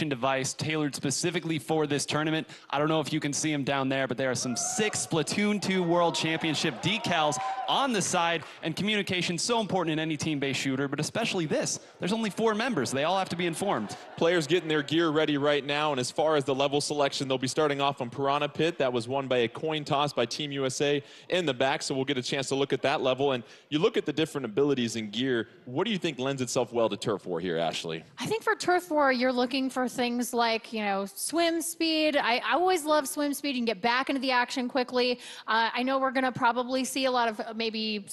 communication device tailored specifically for this tournament. I don't know if you can see them down there, but there are some 6 Splatoon 2 World Championship decals on the side, and communication so important in any team-based shooter, but especially this. There's only 4 members. They all have to be informed. Players getting their gear ready right now, and as far as the level selection, they'll be starting off on Piranha Pit. That was won by a coin toss by Team USA in the back, so we'll get a chance to look at that level. And you look at the different abilities and gear, what do you think lends itself well to Turf War here, Ashley? I think for Turf War, you're looking for things like, you know, swim speed. I always love swim speed. You can get back into the action quickly. I know we're going to probably see a lot of maybe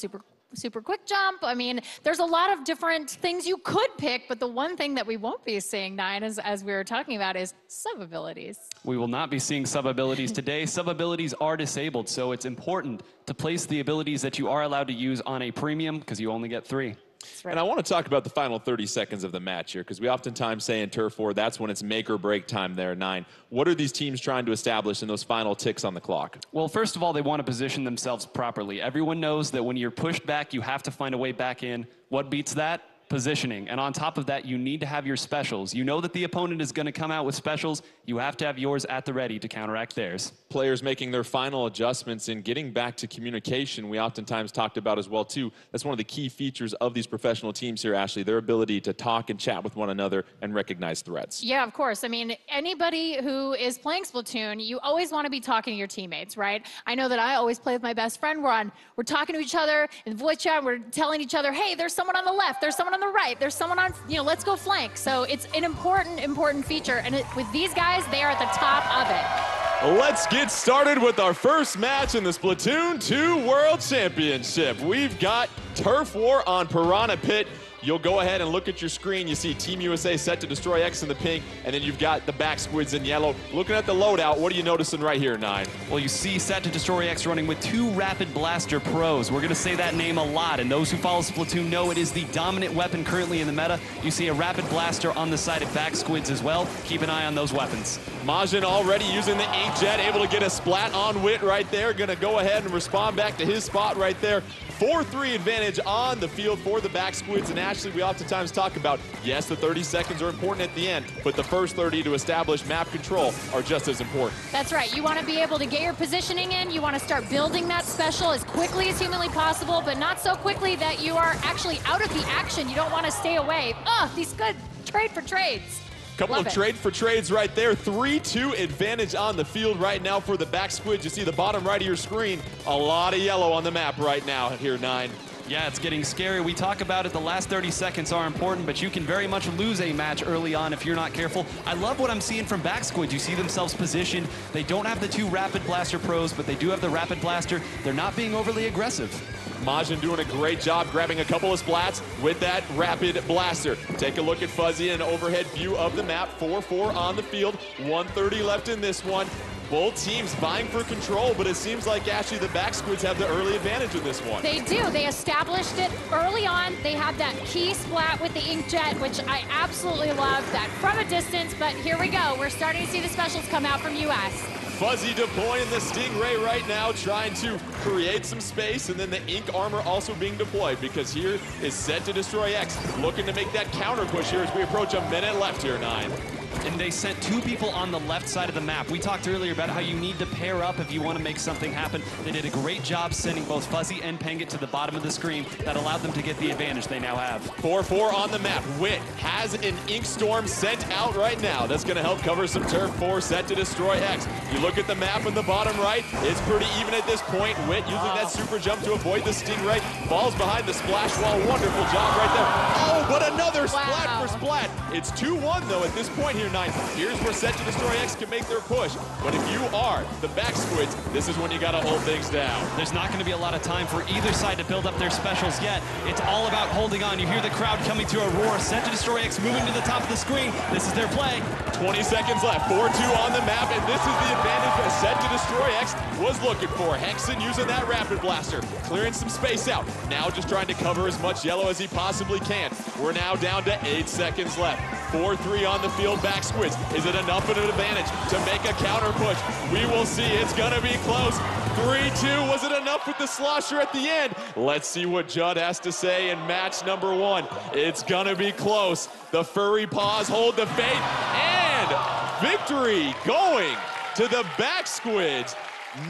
super quick jump. I mean, there's a lot of different things you could pick, but the one thing that we won't be seeing, Nine, as we were talking about, is sub-abilities. We will not be seeing sub-abilities today. Sub-abilities are disabled, so it's important to place the abilities that you are allowed to use on a premium, because you only get 3. Right. And I want to talk about the final 30 seconds of the match here, because we oftentimes say in Turf War, that's when it's make or break time there, Nine. What are these teams trying to establish in those final ticks on the clock? Well, first of all, they want to position themselves properly. Everyone knows that when you're pushed back, you have to find a way back in. What beats that? Positioning. And on top of that, you need to have your specials. You know that the opponent is going to come out with specials. You have to have yours at the ready to counteract theirs. Players making their final adjustments and getting back to communication, we oftentimes talked about as well, too. That's one of the key features of these professional teams here, Ashley, their ability to talk and chat with one another and recognize threats. Yeah, of course. I mean, anybody who is playing Splatoon, you always want to be talking to your teammates, right? I know that I always play with my best friend. We're talking to each other in voice chat. We're telling each other, hey, there's someone on the left, there's someone on the right, there's someone on, you know, let's go flank. So it's an important feature. And with these guys, they are at the top of it. Let's get started with our first match in the Splatoon 2 World Championship. We've got Turf War on Piranha Pit. You'll go ahead and look at your screen. You see Team USA set to destroy X in the pink, and then you've got the back squids in yellow. Looking at the loadout, what are you noticing right here, Nine? Well, you see set to destroy X running with 2 Rapid Blaster Pros. We're going to say that name a lot, and those who follow Splatoon know it is the dominant weapon currently in the meta. You see a Rapid Blaster on the side of back squids as well. Keep an eye on those weapons. Majin already using the Inkjet, able to get a splat on Wit right there. Going to go ahead and respond back to his spot right there. 4-3 advantage on the field for the back squids. And Ashley, we oftentimes talk about, yes, the 30 seconds are important at the end, but the first 30 to establish map control are just as important. That's right. You want to be able to get your positioning in. You want to start building that special as quickly as humanly possible, but not so quickly that you are actually out of the action. You don't want to stay away. Oh, these good trade for trades. Couple of trade for trades right there. 3-2 advantage on the field right now for the back squid. You see the bottom right of your screen. A lot of yellow on the map right now here, Nine. Yeah, it's getting scary. We talk about it. The last 30 seconds are important, but you can very much lose a match early on if you're not careful. I love what I'm seeing from back squid. You see themselves positioned. They don't have the 2 Rapid Blaster Pros, but they do have the Rapid Blaster. They're not being overly aggressive. Majin doing a great job grabbing a couple of splats with that Rapid Blaster. Take a look at Fuzzy and an overhead view of the map. 4-4 on the field. 1:30 left in this one. Both teams vying for control, but it seems like actually the back squids have the early advantage in this one. They do. They established it early on. They have that key splat with the Inkjet, which I absolutely love that from a distance, but here we go. We're starting to see the specials come out from US. Fuzzy deploying the Stingray right now, trying to create some space, and then the Ink armor also being deployed, because here is set to destroy X, looking to make that counter push here as we approach a minute left here, Nine. And they sent 2 people on the left side of the map. We talked earlier about how you need to pair up if you want to make something happen. They did a great job sending both Fuzzy and Pengit to the bottom of the screen. That allowed them to get the advantage they now have. 4-4 on the map. Wit has an Ink Storm sent out right now. That's going to help cover some turf. 4 set to destroy X. You look at the map in the bottom right. It's pretty even at this point. Wit using that super jump to avoid the Stingray. Falls behind the splash wall. Wonderful job right there. Oh, but another splat for splat. It's 2-1 though at this point here, Nine. Here's where set to destroy X can make their push. But if you are the back squids, this is when you got to hold things down. There's not going to be a lot of time for either side to build up their specials yet. It's all about holding on. You hear the crowd coming to a roar. Set to destroy X moving to the top of the screen. This is their play. 20 seconds left. 4-2 on the map, and this is the advantage that set to destroy X was looking for. Hexen using that Rapid Blaster, clearing some space out. Now just trying to cover as much yellow as he possibly can. We're now down to 8 seconds left. 4-3 on the field, back squids. Is it enough of an advantage to make a counter push? We will see. It's going to be close. 3-2. Was it enough with the slosher at the end? Let's see what Judd has to say in match number 1. It's going to be close. The furry paws hold the fate, and victory going to the back squids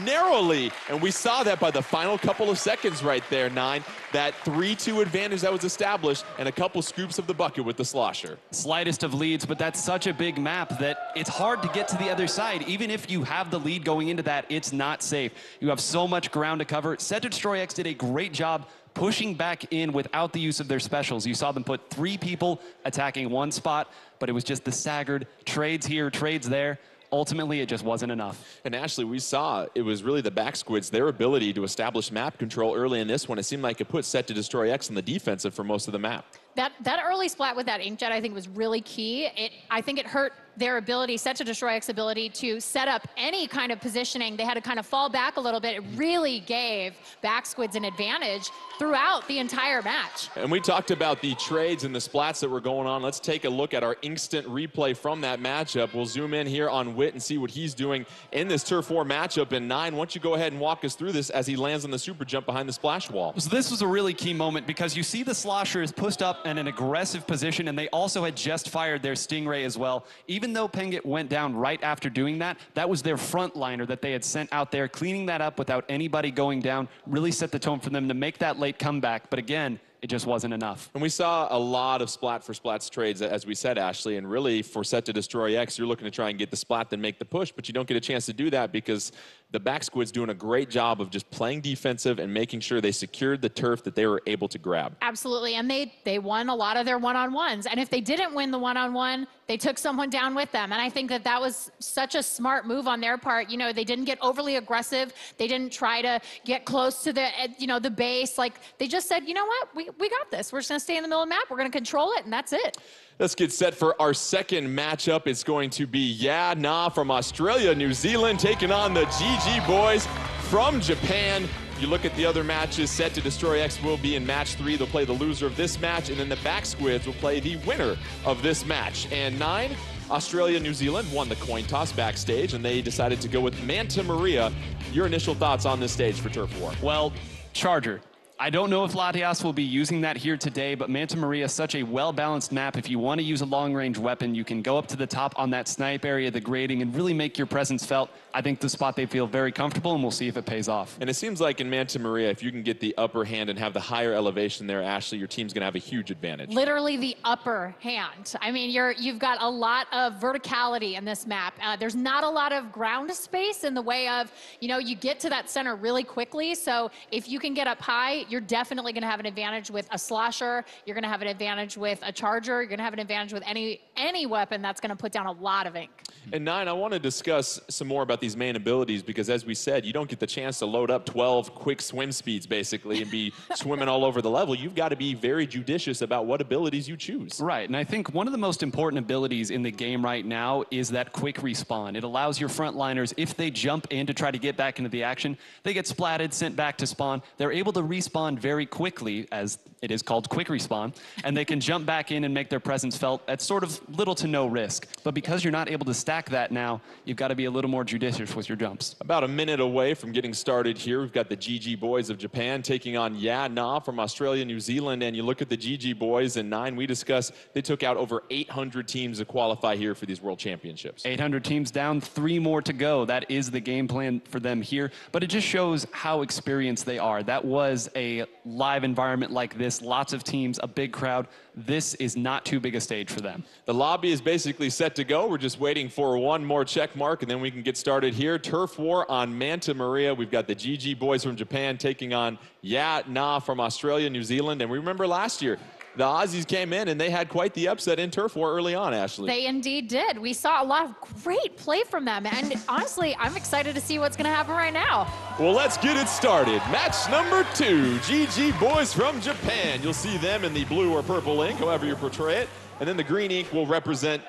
narrowly, and we saw that by the final couple of seconds right there, 9. That 3-2 advantage that was established, and a couple scoops of the bucket with the slosher. Slightest of leads, but that's such a big map that it's hard to get to the other side. Even if you have the lead going into that, it's not safe. You have so much ground to cover. Set to Destroy X did a great job pushing back in without the use of their specials. You saw them put 3 people attacking one spot, but it was just the staggered trades here, trades there. Ultimately, it just wasn't enough. And Ashley, we saw it was really the back squids, their ability to establish map control early in this one. It seemed like it put Set to Destroy X on the defensive for most of the map. That early splat with that inkjet, I think, was really key. I think it hurt their ability, Set to Destroy X's ability, to set up any kind of positioning. They had to kind of fall back a little bit. It really gave back squids an advantage throughout the entire match. And we talked about the trades and the splats that were going on. Let's take a look at our instant replay from that matchup. We'll zoom in here on Wit and see what he's doing in this Turf War matchup. And 9, why don't you go ahead and walk us through this as he lands on the super jump behind the splash wall. So this was a really key moment because you see the slosher is pushed up in an aggressive position, and they also had just fired their Stingray as well. Even though Pengit went down right after doing that, that was their frontliner that they had sent out there. Cleaning that up without anybody going down really set the tone for them to make that late comeback. But again, it just wasn't enough. And we saw a lot of splat for splats trades, as we said, Ashley, and really for Set to Destroy X, you're looking to try and get the splat, then make the push, but you don't get a chance to do that because the back squid's doing a great job of just playing defensive and making sure they secured the turf that they were able to grab. Absolutely, and they won a lot of their one-on-ones, and if they didn't win the one-on-one, they took someone down with them, and I think that that was such a smart move on their part. You know, they didn't get overly aggressive. They didn't try to get close to the, the base. Like, they just said, you know what, we got this. We're just gonna stay in the middle of the map. We're gonna control it, and that's it. Let's get set for our second matchup. It's going to be Yeah Nah from Australia, New Zealand, taking on the GG boys from Japan. You look at the other matches, Set to Destroy X will be in match 3. They'll play the loser of this match, and then the back squids will play the winner of this match. And 9, Australia, New Zealand won the coin toss backstage, and they decided to go with Manta Maria. Your initial thoughts on this stage for Turf War? Well, Charger. I don't know if Latias will be using that here today, but Manta Maria is such a well-balanced map. If you want to use a long-range weapon, you can go up to the top on that snipe area, the grading, and really make your presence felt. I think the spot they feel very comfortable, and we'll see if it pays off. And it seems like in Manta Maria, if you can get the upper hand and have the higher elevation there, Ashley, your team's going to have a huge advantage. Literally the upper hand. I mean, you've got a lot of verticality in this map. There's not a lot of ground space in the way of, you get to that center really quickly. So if you can get up high, you're definitely going to have an advantage with a slosher. You're going to have an advantage with a charger. You're going to have an advantage with any weapon that's going to put down a lot of ink. And 9, I want to discuss some more about these main abilities because, as we said, you don't get the chance to load up 12 quick swim speeds, basically, and be swimming all over the level. You've got to be very judicious about what abilities you choose. Right, and I think one of the most important abilities in the game right now is that quick respawn. It allows your frontliners, if they jump in to try to get back into the action, they get splatted, sent back to spawn. They're able to respawn very quickly, as it is called quick respawn, and they can jump back in and make their presence felt at sort of little to no risk. But because you're not able to stack that now, you've got to be a little more judicious with your jumps. About a minute away from getting started here, we've got the GG boys of Japan taking on Yeah Nah from Australia, New Zealand, and you look at the GG boys, and 9, we discussed they took out over 800 teams to qualify here for these World Championships. 800 teams down, 3 more to go. That is the game plan for them here, but it just shows how experienced they are. That was a live environment like this, lots of teams, a big crowd. This is not too big a stage for them. The lobby is basically set to go. We're just waiting for one more check mark, and then we can get started here. Turf War on Manta Maria. We've got the GG boys from Japan taking on Yeah Nah from Australia, New Zealand. And we remember last year, the Aussies came in and they had quite the upset in Turf War early on, Ashley. They indeed did. We saw a lot of great play from them. And honestly, I'm excited to see what's going to happen right now. Well, let's get it started. Match number 2, GG boys from Japan. You'll see them in the blue or purple ink, however you portray it. And then the green ink will represent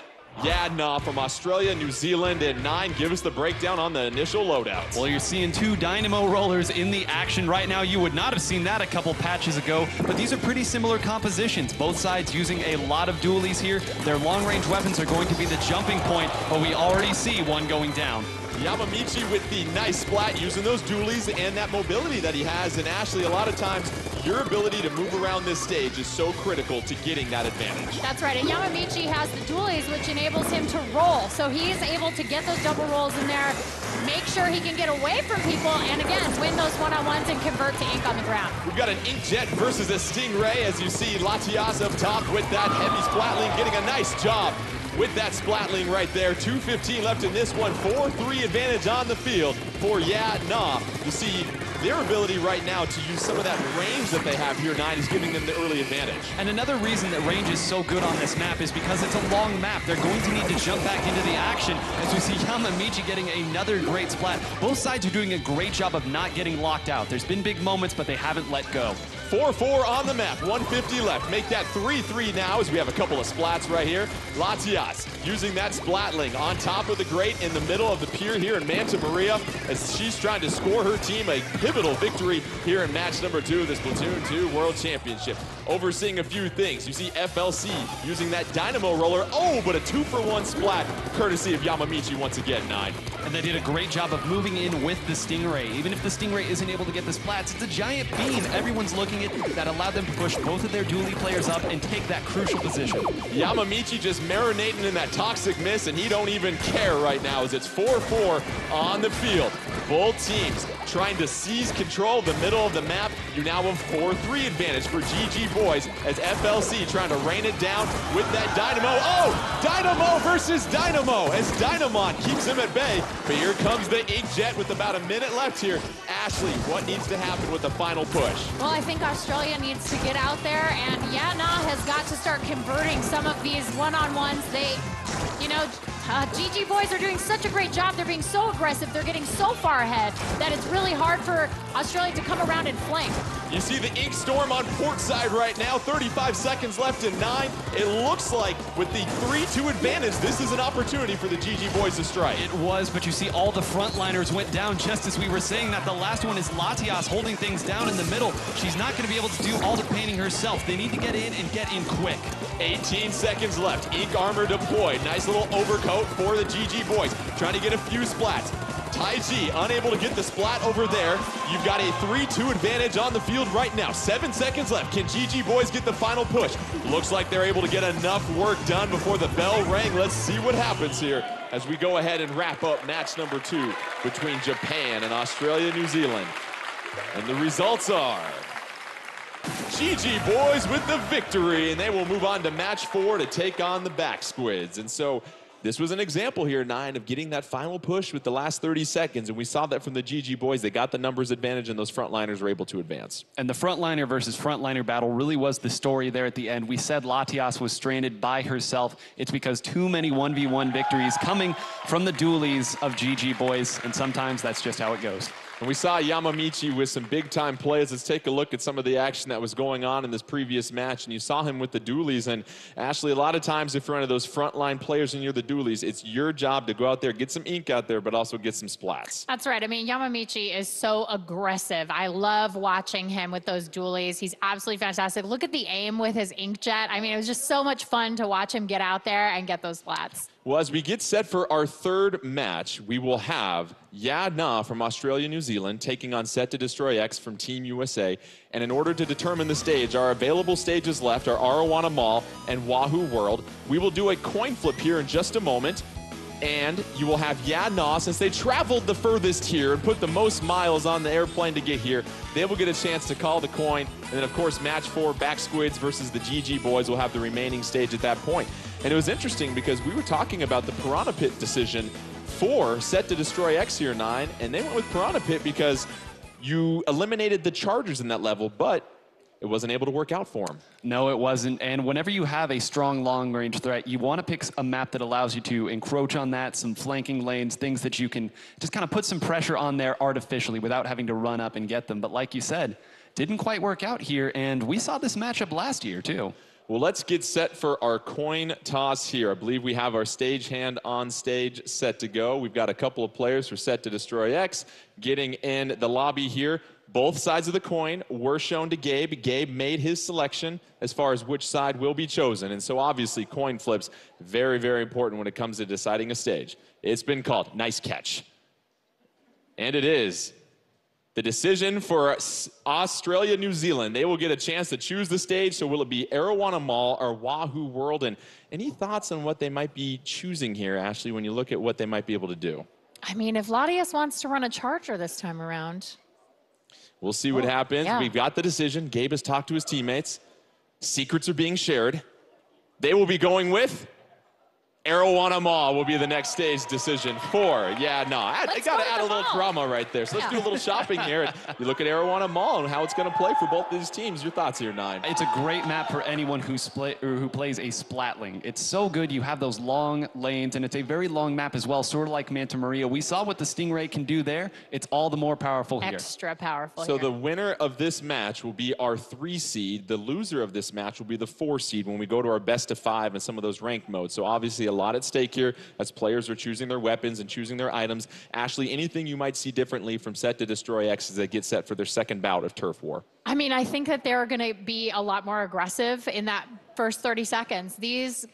Yeah Nah from Australia, New Zealand, and 9, give us the breakdown on the initial loadouts. Well, you're seeing 2 Dynamo rollers in the action right now. You would not have seen that a couple patches ago, but these are pretty similar compositions. Both sides using a lot of dualies here. Their long-range weapons are going to be the jumping point, but we already see one going down. Yamamichi with the nice splat using those dualies and that mobility that he has. And Ashley, a lot of times your ability to move around this stage is so critical to getting that advantage. That's right, and Yamamichi has the dualies, which enables him to roll. So he's able to get those double rolls in there, make sure he can get away from people, and again, win those one-on-ones and convert to ink on the ground. We've got an Inkjet versus a Stingray, as you see Latias up top with that heavy Splatling, getting a nice job with that Splatling right there. 2:15 left in this one, 4-3 advantage on the field for Yeah Nah. You see, their ability right now to use some of that range that they have here, 9, is giving them the early advantage. And another reason that range is so good on this map is because it's a long map. They're going to need to jump back into the action, as we see Yamamichi getting another great splat. Both sides are doing a great job of not getting locked out. There's been big moments, but they haven't let go. 4-4 on the map, 150 left. Make that 3-3 now, as we have a couple of splats right here. Latias using that Splatling on top of the grate in the middle of the pier here in Manta Maria, as she's trying to score her team a pivotal victory here in match number 2 of the Splatoon 2 World Championship. Overseeing a few things. You see FLC using that Dynamo Roller. Oh, but a 2-for-1 splat, courtesy of Yamamichi once again, 9. And they did a great job of moving in with the Stingray. Even if the Stingray isn't able to get the splats, it's a giant beam everyone's looking at that allowed them to push both of their dually players up and take that crucial position. Yamamichi just marinating in that toxic miss, and he don't even care right now, as it's 4-4 on the field. Both teams trying to seize control of the middle of the map. You now have 4-3 advantage for GG Boys, as FLC trying to rain it down with that Dynamo. Oh, Dynamo versus Dynamo, as Dynamon keeps him at bay. But here comes the Inkjet with about a minute left here. Ashley, what needs to happen with the final push? Well, I think Australia needs to get out there, and Yeah Nah has got to start converting some of these one-on-ones. They, you know, GG Boys are doing such a great job. They're being so aggressive. They're getting so far ahead that it's really hard for Australia to come around and flank. You see the Ink Storm on port side right now. 35 seconds left in 9. It looks like with the 3-2 advantage, this is an opportunity for the GG Boys to strike. It was, but you see all the frontliners went down just as we were saying that. The last one is Latias holding things down in the middle. She's not going to be able to do all the painting herself. They need to get in and get in quick. 18 seconds left. Ink armor deployed. Nice little overcoat for the GG Boys. Trying to get a few splats. Taiji unable to get the splat over there. You've got a 3-2 advantage on the field right now. 7 seconds left. Can GG Boys get the final push? Looks like they're able to get enough work done before the bell rang. Let's see what happens here as we go ahead and wrap up match number 2 between Japan and Australia, New Zealand. And the results are GG Boys with the victory, and they will move on to match 4 to take on the Back Squids. And so this was an example here, 9, of getting that final push with the last 30 seconds, and we saw that from the GG Boys. They got the numbers advantage, and those frontliners were able to advance. And the frontliner versus frontliner battle really was the story there at the end. We said Latias was stranded by herself. It's because too many 1v1 victories coming from the dualies of GG Boys, and sometimes that's just how it goes. And we saw Yamamichi with some big-time plays. Let's take a look at some of the action that was going on in this previous match. And you saw him with the dualies. And Ashley, a lot of times if you're one of those frontline players and you're the dualies, it's your job to go out there, get some ink out there, but also get some splats. That's right. I mean, Yamamichi is so aggressive. I love watching him with those dualies. He's absolutely fantastic. Look at the aim with his Inkjet. I mean, it was just so much fun to watch him get out there and get those splats. Well, as we get set for our 3rd match, we will have Yeah Nah from Australia, New Zealand, taking on Set to Destroy X from Team USA. And in order to determine the stage, our available stages left are Arowana Mall and Wahoo World. We will do a coin flip here in just a moment. And you will have Yeah Nah, since they traveled the furthest here and put the most miles on the airplane to get here, they will get a chance to call the coin. And then, of course, match 4, Back Squids versus the GG Boys will have the remaining stage at that point. And it was interesting because we were talking about the Piranha Pit decision for Set to Destroy X here, 9, and they went with Piranha Pit because you eliminated the Chargers in that level, but it wasn't able to work out for them. No, it wasn't. And whenever you have a strong long-range threat, you want to pick a map that allows you to encroach on that, some flanking lanes, things that you can just kind of put some pressure on there artificially without having to run up and get them. But like you said, didn't quite work out here, and we saw this matchup last year, too. Well, let's get set for our coin toss here. I believe we have our stagehand on stage set to go. We've got a couple of players for Set to Destroy X getting in the lobby here. Both sides of the coin were shown to Gabe. Gabe made his selection as far as which side will be chosen. And so obviously coin flips, very, very important when it comes to deciding a stage. It's been called. Nice catch. And it is The decision for Australia, New Zealand. They will get a chance to choose the stage. So will it be Arowana Mall or Wahoo World? And any thoughts on what they might be choosing here, Ashley, when you look at what they might be able to do? I mean, if Latias wants to run a Charger this time around. We'll see what happens. Yeah. We've got the decision. Gabe has talked to his teammates. Secrets are being shared. They will be going with Arowana Mall will be the next stage decision for. Yeah, no, I got to add a little drama right there. So let's do a little shopping here. You look at Arowana Mall and how it's going to play for both these teams. Your thoughts here, Nine? It's a great map for anyone who plays a splatling. It's so good. You have those long lanes, and it's a very long map as well, sort of like Manta Maria. We saw what the Stingray can do there. It's all the more powerful here. Extra powerful So here. the winner of this match will be our 3 seed. The loser of this match will be the 4 seed when we go to our best of 5 and some of those ranked modes. So obviously a lot at stake here as players are choosing their weapons and choosing their items. Ashley, anything you might see differently from Set to Destroy X as they get set for their second bout of Turf War? I mean, I think that they're going to be a lot more aggressive in that first 30 seconds. These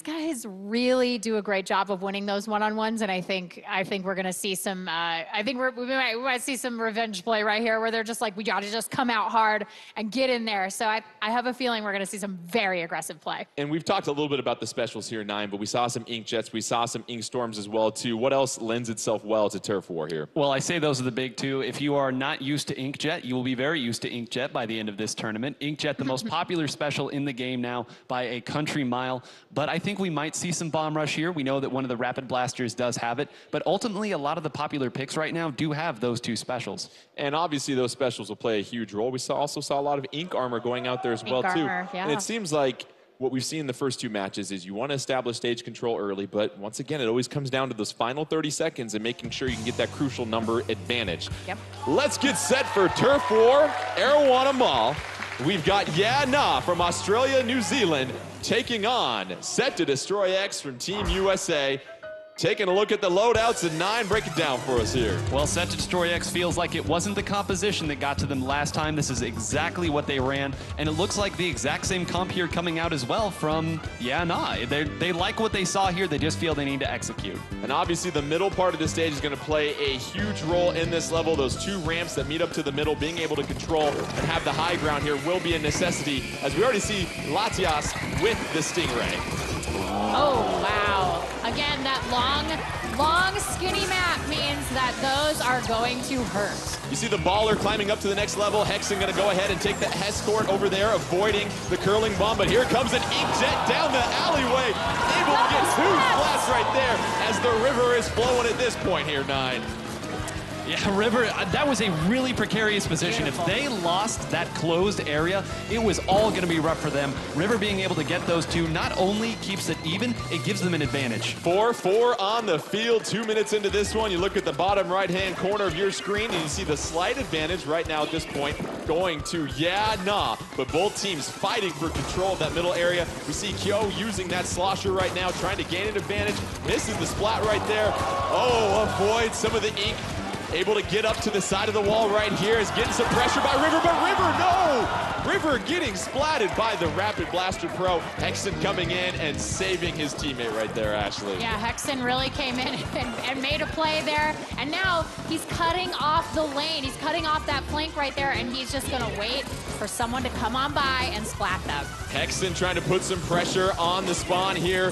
guys really do a great job of winning those one-on-ones, and I think we're going to see some. I think we might see some revenge play right here, where they're just like, we got to just come out hard and get in there. So I have a feeling we're going to see some very aggressive play. And we've talked a little bit about the specials here, Nine, but we saw some Ink Jets, we saw some Ink Storms as well too. What else lends itself well to Turf War here? Well, I say those are the big two. If you are not used to Inkjet, you will be very used to Inkjet by the end of this tournament. Inkjet, the most popular special in the game now by a country mile. But I think we might see some Bomb Rush here. We know that one of the Rapid Blasters does have it. But ultimately, a lot of the popular picks right now do have those two specials. And obviously, those specials will play a huge role. We also saw a lot of Ink Armor going out there as well, too. Armor, yeah. And it seems like what we've seen in the first 2 matches is you want to establish stage control early, but once again, it always comes down to those final 30 seconds and making sure you can get that crucial number advantage. Yep. Let's get set for Turf War, Arowana Mall. We've got Yeah Nah from Australia, New Zealand, taking on Set to Destroy X from Team USA. Taking a look at the loadouts, and Nine, break it down for us here. Well, Set to Destroy X feels like it wasn't the composition that got to them last time. This is exactly what they ran, and it looks like the exact same comp here coming out as well from Yeah Nah. They like what they saw here. They just feel they need to execute. And obviously the middle part of the stage is going to play a huge role in this level. Those 2 ramps that meet up to the middle, being able to control and have the high ground here will be a necessity, as we already see Latias with the Stingray. Oh, wow. Again, that long, skinny map means that those are going to hurt. You see the baller climbing up to the next level. Hexen going to go ahead and take the escort over there, avoiding the curling bomb. But here comes an Inkjet down the alleyway. Able to get 2 splats right there as the river is flowing at this point here, Nine. Yeah, River, that was a really precarious position. Beautiful. If they lost that closed area, it was all going to be rough for them. River being able to get those 2 not only keeps it even, it gives them an advantage. 4-4 on the field, 2 minutes into this one. You look at the bottom right-hand corner of your screen, and you see the slight advantage right now at this point going to Yeah Nah. But both teams fighting for control of that middle area. We see Kyo using that slosher right now, trying to gain an advantage. Misses the splat right there. Oh, avoids some of the ink. Able to get up to the side of the wall right here. Is getting some pressure by River, but River, no! River getting splatted by the Rapid Blaster Pro. Hexen coming in and saving his teammate right there, Ashley. Yeah, Hexen really came in and made a play there. And now he's cutting off the lane. He's cutting off that flank right there, and he's just going to wait for someone to come on by and splat them. Hexen trying to put some pressure on the spawn here.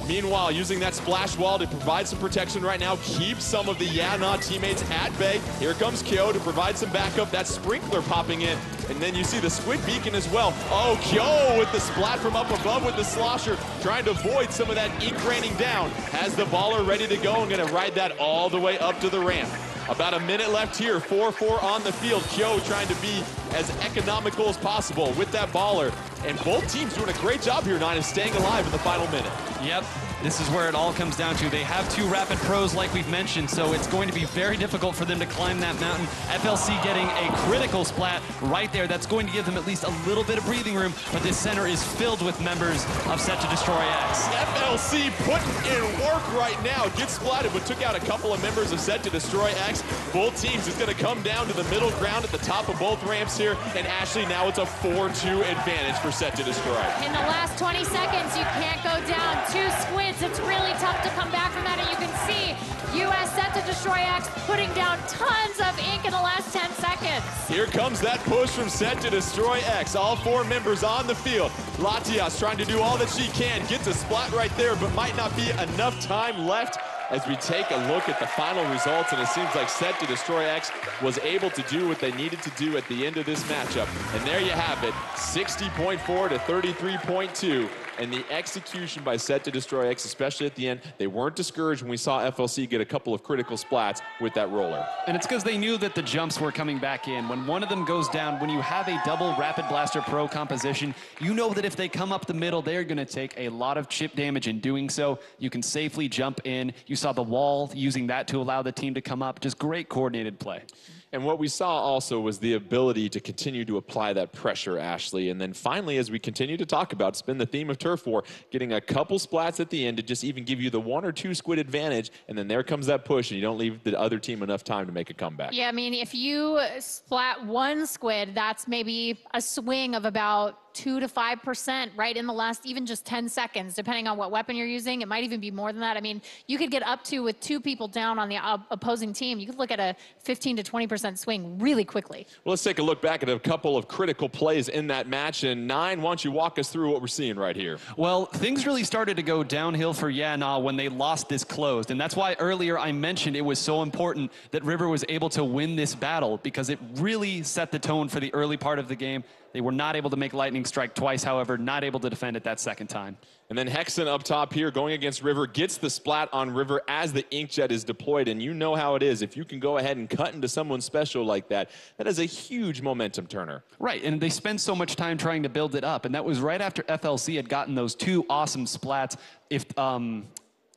Meanwhile, using that splash wall to provide some protection right now, keep some of the Yeah Nah teammates at bay. Here comes Kyo to provide some backup. That sprinkler popping in. And then you see the squid beacon as well. Oh, Kyo with the splat from up above with the slosher, trying to avoid some of that ink raining down. Has the baller ready to go and gonna ride that all the way up to the ramp. About a minute left here, 4-4 on the field. Kyo trying to be as economical as possible with that baller. And both teams doing a great job here, Nine, of staying alive in the final minute. Yep, this is where it all comes down to. They have 2 Rapid Pros like we've mentioned, so it's going to be very difficult for them to climb that mountain. FLC getting a critical splat right there. That's going to give them at least a little bit of breathing room, but this center is filled with members of Set to Destroy X. FLC putting in work right now. Gets splatted, but took out a couple of members of Set to Destroy X. Both teams is going to come down to the middle ground at the top of both ramps here. And Ashley, now it's a 4-2 advantage for Set to Destroy. In the last 20 seconds, you can't go down 2 squids. It's really tough to come back from that, and you can see US set to destroy X, putting down tons of ink in the last 10 seconds. Here comes that push from Set to Destroy X. All 4 members on the field. Latias trying to do all that she can. Gets a splat right there, but might not be enough time left as we take a look at the final results, and it seems like Set to Destroy X was able to do what they needed to do at the end of this matchup. And there you have it, 60.4 to 33.2. And the execution by Set to Destroy X, especially at the end, they weren't discouraged when we saw FLC get a couple of critical splats with that roller. And it's because they knew that the jumps were coming back in. When one of them goes down, when you have a double Rapid Blaster Pro composition, you know that if they come up the middle, they're going to take a lot of chip damage in doing so. You can safely jump in. You saw the wall, using that to allow the team to come up. Just great coordinated play. And what we saw also was the ability to continue to apply that pressure, Ashley. And then finally, as we continue to talk about, it's been the theme of Turf War, getting a couple splats at the end to just even give you the 1 or 2 squid advantage. And then there comes that push, and you don't leave the other team enough time to make a comeback. Yeah, I mean, if you splat 1 squid, that's maybe a swing of about 2 to 5%, right, in the last even just 10 seconds, depending on what weapon you're using. It might even be more than that. I mean, you could get up to, with 2 people down on the opposing team, you could look at a 15 to 20% swing really quickly. Well, let's take a look back at a couple of critical plays in that match. And Nine, why don't you walk us through what we're seeing right here? Well, things really started to go downhill for Yana when they lost this closed. And that's why earlier I mentioned it was so important that River was able to win this battle, because it really set the tone for the early part of the game. They were not able to make Lightning strike twice, however, not able to defend it that second time. And then Hexen up top here going against River, gets the splat on River as the Inkjet is deployed. And you know how it is. If you can go ahead and cut into someone special like that, that is a huge momentum turner. Right, and they spend so much time trying to build it up. And that was right after FLC had gotten those 2 awesome splats. If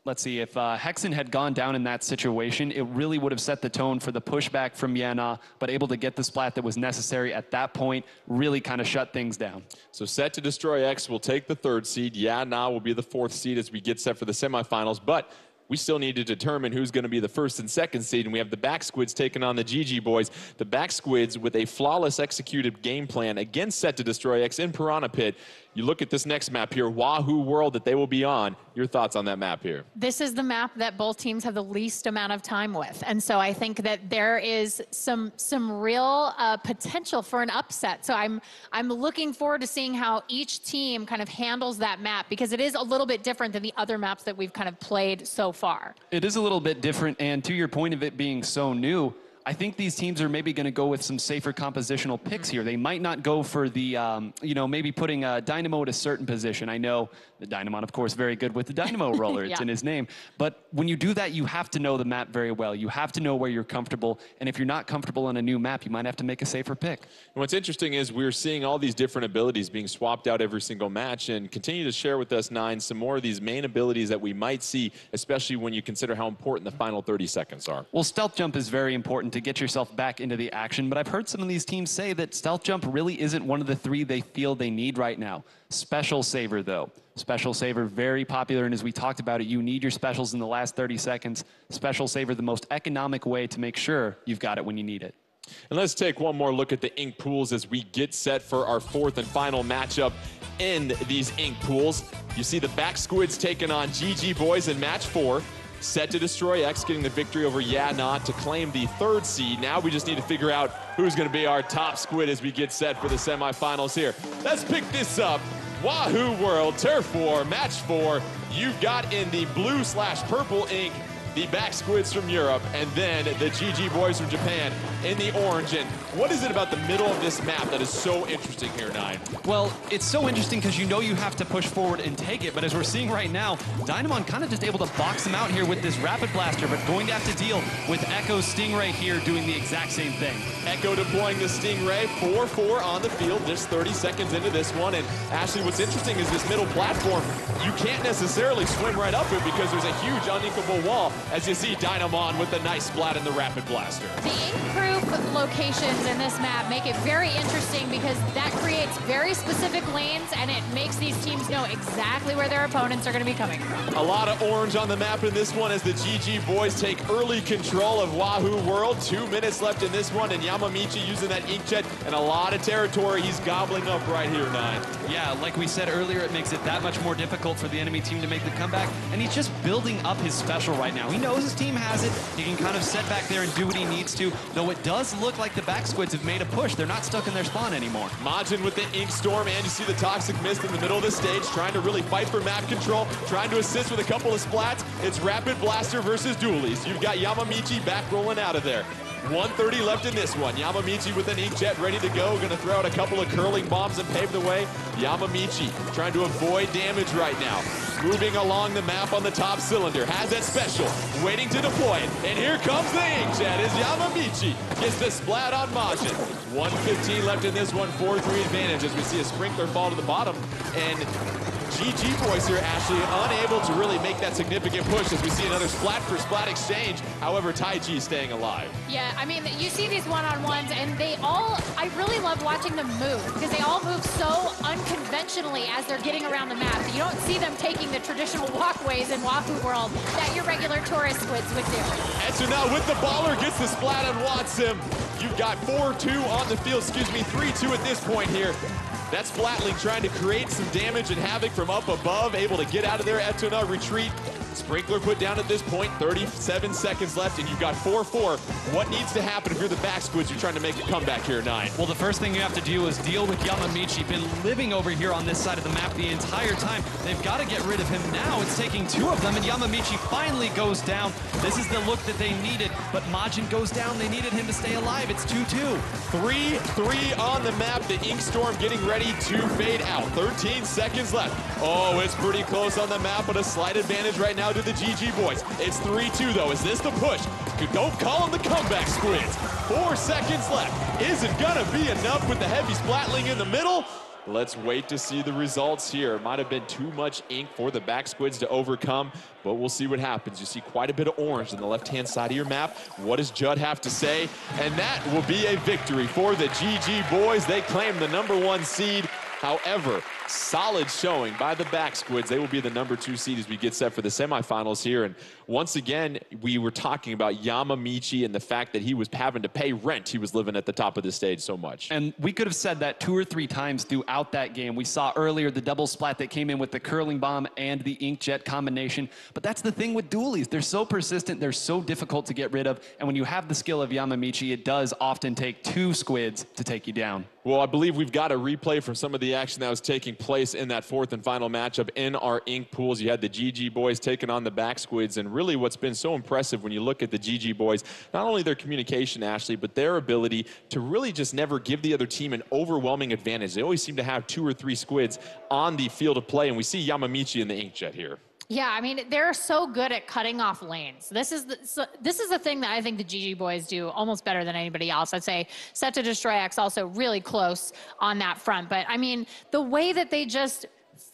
let's see, if Hexen had gone down in that situation, it really would have set the tone for the pushback from Yana, but able to get the splat that was necessary at that point really kind of shut things down. So Set to Destroy X will take the 3rd seed. Yana will be the 4th seed as we get set for the semifinals, but we still need to determine who's going to be the 1st and 2nd seed, and we have the Back Squids taking on the GG Boys. The Back Squids with a flawless executed game plan against Set to Destroy X in Piranha Pit. You look at this next map here, Wahoo World, that they will be on. Your thoughts on that map here? This is the map that both teams have the least amount of time with. And so I think that there is some real potential for an upset. So I'm looking forward to seeing how each team kind of handles that map, because it is a little bit different than the other maps that we've kind of played so far. It is a little bit different, and to your point of it being so new, I think these teams are maybe going to go with some safer compositional picks here. They might not go for the, you know, maybe putting Dynamo at a certain position. I know the Dynamon, of course, very good with the Dynamo roller. It's in his name. But when you do that, you have to know the map very well. You have to know where you're comfortable. And if you're not comfortable on a new map, you might have to make a safer pick. And what's interesting is we're seeing all these different abilities being swapped out every single match, and continue to share with us, Nine, some more of these main abilities that we might see, especially when you consider how important the final 30 seconds are. Well, Stealth Jump is very important to get yourself back into the action, but I've heard some of these teams say that Stealth Jump really isn't one of the 3 they feel they need right now. Special Saver, though. Special Saver, very popular, and as we talked about it, you need your specials in the last 30 seconds. Special Saver, the most economic way to make sure you've got it when you need it. And let's take one more look at the ink pools as we get set for our 4th and final matchup in these ink pools. You see the Back Squids taking on GG Boys in match 4. Set to Destroy X getting the victory over Yana to claim the 3rd seed. Now we just need to figure out who's going to be our top squid as we get set for the semifinals here. Let's pick this up. Wahoo World Turf War match 4. You've got in the blue/purple ink the Back Squids from Europe, and then the GG Boys from Japan in the orange. And what is it about the middle of this map that is so interesting here, Nine? Well, it's so interesting because you know you have to push forward and take it, but as we're seeing right now, Dynamon kind of just able to box him out here with this Rapid Blaster, but going to have to deal with Echo Stingray here doing the exact same thing. Echo deploying the Stingray, 4-4 on the field, just 30 seconds into this one. And Ashley, what's interesting is this middle platform, you can't necessarily swim right up it because there's a huge uninkable wall, as you see Dynamon with a nice splat in the Rapid Blaster. The ink-proof locations in this map make it very interesting because that creates very specific lanes, and it makes these teams know exactly where their opponents are going to be coming from. A lot of orange on the map in this one as the GG Boys take early control of Wahoo World. 2 minutes left in this one, and Yamamichi using that inkjet and a lot of territory he's gobbling up right here, Nine. Yeah, like we said earlier, it makes it that much more difficult for the enemy team to make the comeback, and he's just building up his special right now. He He knows his team has it. He can kind of set back there and do what he needs to, though it does look like the back squids have made a push. They're not stuck in their spawn anymore. Majin with the Ink Storm, and you see the Toxic Mist in the middle of the stage, trying to really fight for map control, trying to assist with a couple of splats. It's Rapid Blaster versus Dualies. You've got Yamamichi back rolling out of there. 1:30 left in this one. Yamamichi with an inkjet ready to go. Going to throw out a couple of curling bombs and pave the way. Yamamichi trying to avoid damage right now. Moving along the map on the top cylinder. Has that special. Waiting to deploy it. And here comes the inkjet as Yamamichi gets the splat on Majin. 1:15 left in this one. 4-3 advantage as we see a sprinkler fall to the bottom. And GG boys here, Ashley, unable to really make that significant push as we see another splat for splat exchange. However, Taiji staying alive. Yeah, I mean, you see these one-on-ones, and they all, I really love watching them move, because they all move so unconventionally as they're getting around the map. You don't see them taking the traditional walkways in Wahoo World that your regular tourist squids would do. And so now with the baller, gets the splat on Watson. You've got 4-2 on the field, 3-2 at this point here. That's Flatling trying to create some damage and havoc from up above, able to get out of there. Etuna retreat. Sprinkler put down at this point, 37 seconds left, and you've got 4-4. What needs to happen if you're the back squids? You're trying to make a comeback here, 9. Well, the first thing you have to do is deal with Yamamichi. Been living over here on this side of the map the entire time. They've got to get rid of him now. It's taking 2 of them, and Yamamichi finally goes down. This is the look that they needed, but Majin goes down. They needed him to stay alive. It's 2-2. 3-3 on the map. The Ink Storm getting ready to fade out. 13 seconds left. Oh, it's pretty close on the map, but a slight advantage right now to the GG boys. It's 3-2 though. Is this the push? Don't call them the comeback squids. 4 seconds left. Is it gonna be enough with the heavy splatling in the middle? Let's wait to see the results here. Might have been too much ink for the back squids to overcome, but we'll see what happens. You see quite a bit of orange on the left-hand side of your map. What does Judd have to say? And that will be a victory for the GG boys. They claim the #1 seed. However, solid showing by the back squids. They will be the #2 seed as we get set for the semifinals here. And once again, we were talking about Yamamichi and the fact that he was having to pay rent. He was living at the top of the stage so much. And we could have said that 2 or 3 times throughout that game. We saw earlier the double splat that came in with the curling bomb and the inkjet combination. But that's the thing with dualies. They're so persistent. They're so difficult to get rid of. And when you have the skill of Yamamichi, it does often take 2 squids to take you down. Well, I believe we've got a replay from some of the action that was taking place in that 4th and final matchup in our ink pools. You had the GG boys taking on the back squids, and really what's been so impressive when you look at the GG boys, not only their communication, Ashley, but their ability to really just never give the other team an overwhelming advantage. They always seem to have 2 or 3 squids on the field of play, and we see Yamamichi in the inkjet here. Yeah, I mean, they're so good at cutting off lanes. This is the thing that I think the GG boys do almost better than anybody else. I'd say Set to Destroy X also really close on that front. But I mean, the way that they just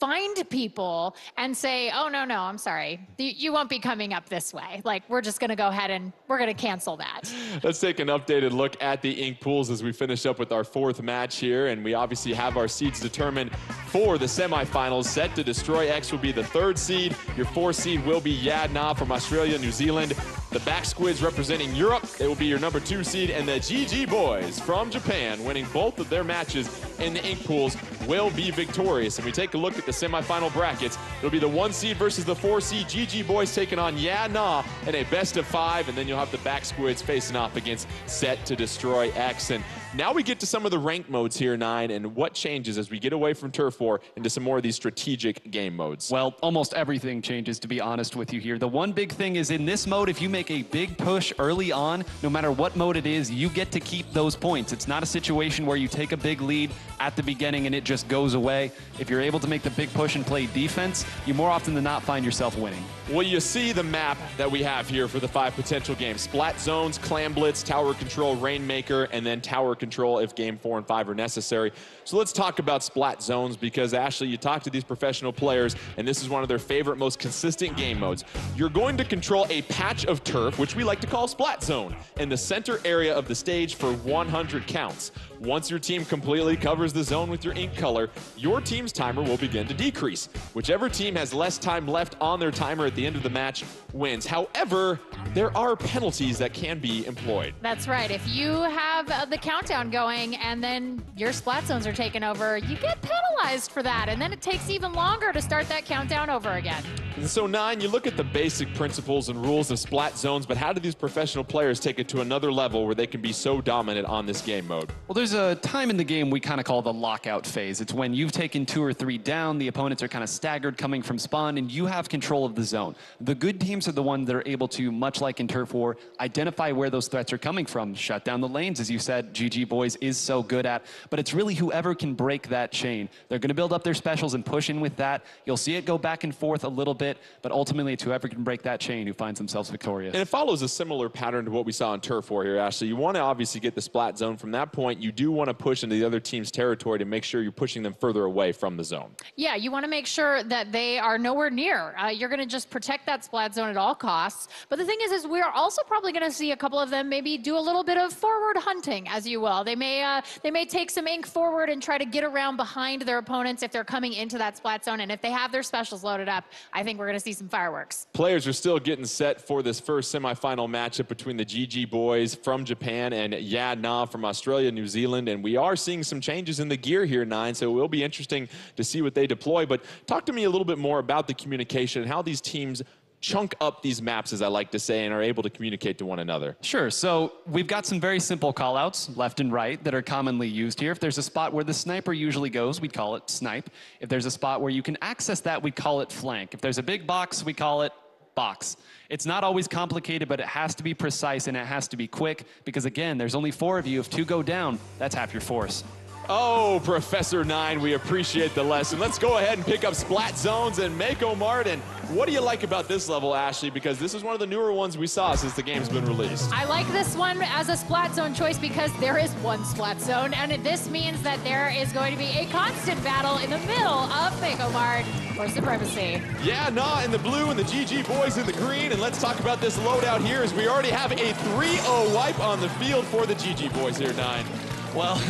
find people and say, oh, no, I'm sorry. You won't be coming up this way. Like, we're just going to go ahead and we're going to cancel that. Let's take an updated look at the ink pools as we finish up with our 4th match here. And we obviously have our seeds determined for the semifinals. Set to Destroy X will be the 3rd seed. Your 4th seed will be Yadna from Australia, New Zealand. The back squids representing Europe, it will be your #2 seed. And the GG boys from Japan, winning both of their matches in the ink pools, will be victorious. And we take a look at the semifinal brackets. It'll be the 1 seed versus the 4 seed. GG boys taking on Na in a best-of-5, and then you'll have the back squids facing off against Set to Destroy X. And now we get to some of the ranked modes here, 9, and what changes as we get away from Turf War into some more of these strategic game modes. Well, almost everything changes, to be honest with you here. The one big thing is in this mode, if you make a big push early on, no matter what mode it is, you get to keep those points. It's not a situation where you take a big lead at the beginning and it just goes away. If you're able to make the big push and play defense, you more often than not find yourself winning. Well, you see the map that we have here for the 5 potential games. Splat zones, Clam Blitz, Tower Control, Rainmaker, and then Tower Control if game 4 and 5 are necessary. So let's talk about splat zones, because Ashley, you talk to these professional players and this is one of their favorite, most consistent game modes. You're going to control a patch of turf, which we like to call splat zone, in the center area of the stage for 100 counts. Once your team completely covers the zone with your ink color, your team's timer will begin to decrease. Whichever team has less time left on their timer at the end of the match wins. However, there are penalties that can be employed. That's right. If you have the countdown going and then your splat zones are taken over, you get penalized for that. And then it takes even longer to start that countdown over again. And so, Nine, you look at the basic principles and rules of splat zones, but how do these professional players take it to another level where they can be so dominant on this game mode? Well, there's a time in the game we kind of call the lockout phase. It's when you've taken 2 or 3 down, the opponents are kind of staggered coming from spawn, and you have control of the zone. The good teams are the ones that are able to, much like in Turf War, identify where those threats are coming from, shut down the lanes, as you said, GG Boys is so good at, but it's really whoever can break that chain. They're going to build up their specials and push in with that. You'll see it go back and forth a little bit, but ultimately it's whoever can break that chain who finds themselves victorious. And it follows a similar pattern to what we saw in Turf War here, Ashley. You want to obviously get the splat zone. From that point, you do want to push into the other team's territory to make sure you're pushing them further away from the zone. Yeah, you want to make sure that they are nowhere near. You're going to just protect that splat zone at all costs. But the thing is we're also probably going to see a couple of them maybe do a little bit of forward hunting, as you will. They may take some ink forward and try to get around behind their opponents if they're coming into that splat zone. And if they have their specials loaded up, I think we're going to see some fireworks. Players are still getting set for this first semifinal matchup between the GG Boys from Japan and Yeah Nah from Australia, New Zealand. And we are seeing some changes in the gear here, Nine, so it will be interesting to see what they deploy. But talk to me a little bit more about the communication and how these teams chunk up these maps, as I like to say, and are able to communicate to one another. Sure, so we've got some very simple callouts, left and right, that are commonly used here. If there's a spot where the sniper usually goes, we'd call it snipe. If there's a spot where you can access that, we'd call it flank. If there's a big box, we call it box. It's not always complicated, but it has to be precise and it has to be quick, because again, there's only 4 of you. If 2 go down, that's half your force. Oh, Professor Nine, we appreciate the lesson. Let's go ahead and pick up splat zones and Mako Martin. What do you like about this level, Ashley? Because this is one of the newer ones we saw since the game's been released. I like this one as a splat zone choice because there is one splat zone, and this means that there is going to be a constant battle in the middle of Mako Mart for supremacy. Yeah, Nah in the blue and the GG Boys in the green. And let's talk about this loadout here as we already have a 3-0 wipe on the field for the GG Boys here, Nine. Well,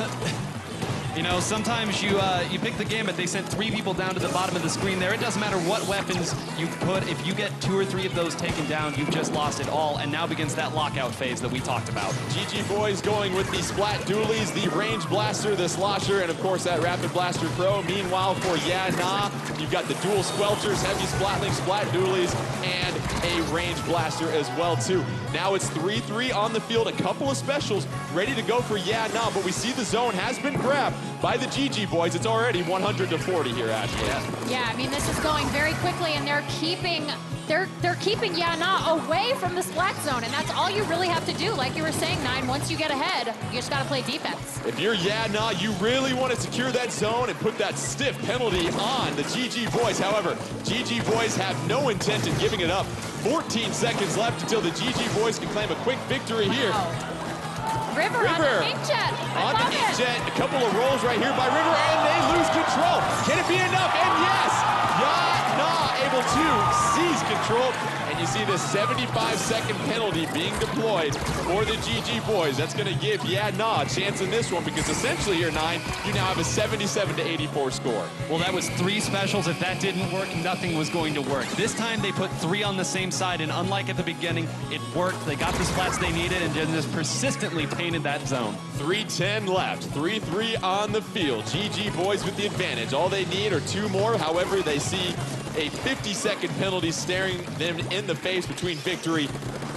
you know, sometimes you pick the gambit. They sent 3 people down to the bottom of the screen there. It doesn't matter what weapons you put. If you get 2 or 3 of those taken down, you've just lost it all. And now begins that lockout phase that we talked about. GG Boys going with the splat dualies, the range blaster, the slosher, and of course that rapid blaster pro. Meanwhile, for Yeah Nah, you've got the dual squelchers, heavy splatling, splat dualies, and a range blaster as well too. Now it's 3-3 on the field, a couple of specials ready to go for Yeah Nah, but we see the zone has been grabbed by the GG Boys. It's already 100-40 here, Ashley. Yeah, I mean, this is going very quickly, and they're keeping Yeah Nah away from the splat zone, and that's all you really have to do. Like you were saying, Nine, once you get ahead, you just got to play defense. If you're Yeah Nah, you really want to secure that zone and put that stiff penalty on the GG Boys. However, GG Boys have no intent in giving it up. 14 seconds left until the GG Boys can claim a quick victory here. River on the inkjet. On the inkjet, a couple of rolls right here by River, and they lose control. Can it be enough? And yes, Yeah Nah able to seize control. And you see the 75-second penalty being deployed for the GG Boys. That's going to give Yeah Nah a chance in this one, because essentially here, Nine, you now have a 77-84 score. Well, that was 3 specials. If that didn't work, nothing was going to work. This time they put 3 on the same side, and unlike at the beginning, it worked. They got the splats they needed and just persistently painted that zone. 3:10 left, 3-3 on the field. GG Boys with the advantage. All they need are 2 more. However, they see a 50-second penalty staring them in the face between victory.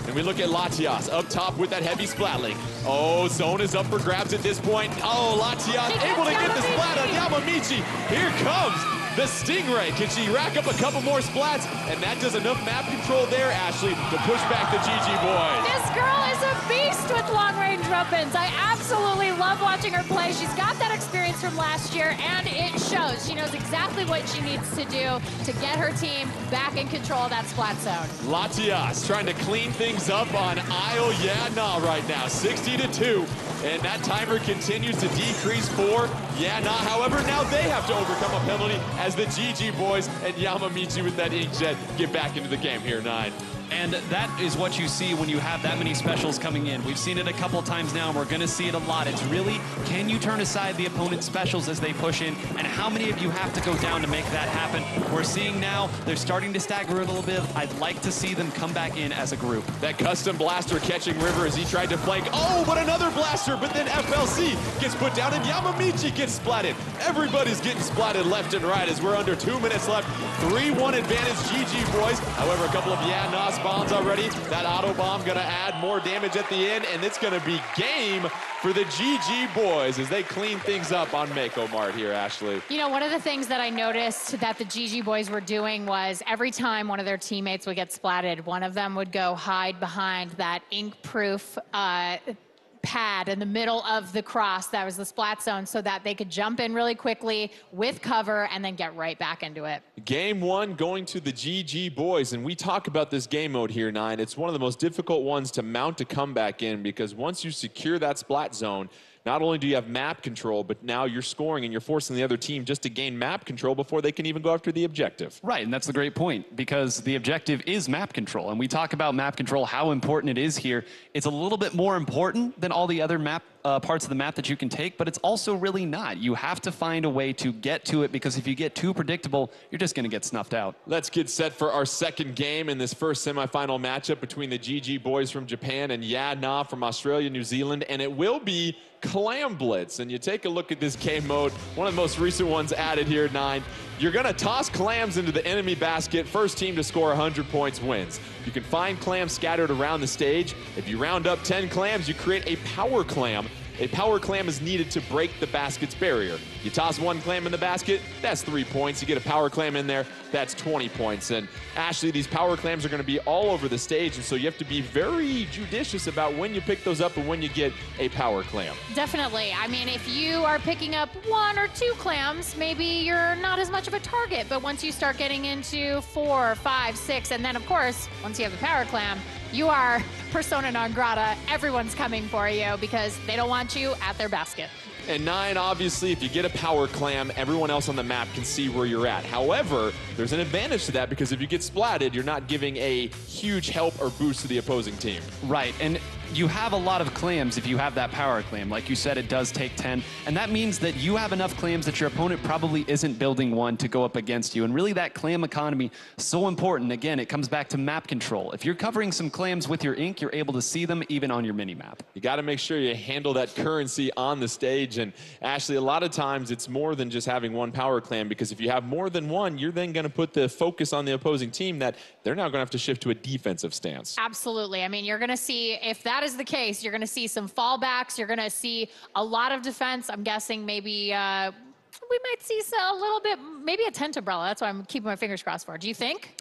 And we look at Latias up top with that heavy splatling. Oh, zone is up for grabs at this point. Oh, Latias able to get the splat on Yamamichi. Here comes the Stingray. Can she rack up a couple more splats? And that does enough map control there, Ashley, to push back the GG Boys. This girl is a beast with long-range weapons. I absolutely love watching her play. She's got that experience from last year, and it shows. She knows exactly what she needs to do to get her team back in control of that splat zone. Latias trying to clean things up on Isle Yeah Nah right now, 60-2. And that timer continues to decrease for Yeah Nah. However, now they have to overcome a penalty as the GG Boys and Yamamichi with that inkjet get back into the game here, Nine. And that is what you see when you have that many specials coming in. We've seen it a couple times now, and we're going to see it a lot. It's really, can you turn aside the opponent's specials as they push in, and how many of you have to go down to make that happen? We're seeing now they're starting to stagger a little bit. I'd like to see them come back in as a group. That custom blaster catching River as he tried to flank. Oh, but another blaster, but then FLC gets put down, and Yamamichi gets splatted. Everybody's getting splatted left and right as we're under 2 minutes left. 3-1 advantage, GG boys. However, a couple of Nos bombs already. That auto bomb gonna add more damage at the end, and it's gonna be game for the GG boys as they clean things up on Mako Mart here, Ashley. You know, one of the things that I noticed that the GG boys were doing was every time one of their teammates would get splatted, one of them would go hide behind that ink-proof pad in the middle of the cross that was the splat zone so that they could jump in really quickly with cover and then get right back into it. Game one going to the GG boys, and we talk about this game mode here, Nine. It's one of the most difficult ones to mount a comeback in because once you secure that splat zone, not only do you have map control, but now you're scoring and you're forcing the other team just to gain map control before they can even go after the objective. Right, and that's the great point, because the objective is map control. And we talk about map control, how important it is here. It's a little bit more important than all the other parts of the map that you can take, but it's also really not. You have to find a way to get to it, because if you get too predictable, you're just going to get snuffed out. Let's get set for our second game in this first semifinal matchup between the GG boys from Japan and Na from Australia, New Zealand, and it will be Clam Blitz. And you take a look at this game mode, one of the most recent ones added here, Nine. You're going to toss clams into the enemy basket. First team to score 100 points wins. You can find clams scattered around the stage. If you round up 10 clams, you create a power clam. A power clam is needed to break the basket's barrier. You toss one clam in the basket, that's 3 points. You get a power clam in there, that's 20 points. And Ashley, these power clams are going to be all over the stage, and so you have to be very judicious about when you pick those up and when you get a power clam. Definitely. I mean, if you are picking up 1 or 2 clams, maybe you're not as much of a target, but once you start getting into 4, 5, 6, and then of course, once you have the power clam, you are persona non grata. Everyone's coming for you because they don't want you at their basket. And Nine, obviously, if you get a power clam, everyone else on the map can see where you're at. However, there's an advantage to that because if you get splatted, you're not giving a huge help or boost to the opposing team. Right, and you have a lot of clams if you have that power clam. Like you said, it does take 10, and that means that you have enough clams that your opponent probably isn't building one to go up against you. And really, that clam economy is so important. Again, it comes back to map control. If you're covering some clams with your ink, you're able to see them even on your mini-map. You got to make sure you handle that currency on the stage. And Ashley, a lot of times it's more than just having one power clam, because if you have more than one, you're then going to put the focus on the opposing team that they're now going to have to shift to a defensive stance. Absolutely. I mean, you're going to see, if that is the case, you're going to see some fallbacks. You're going to see a lot of defense. I'm guessing maybe we might see a little bit, maybe a tent umbrella. That's what I'm keeping my fingers crossed for. Do you think?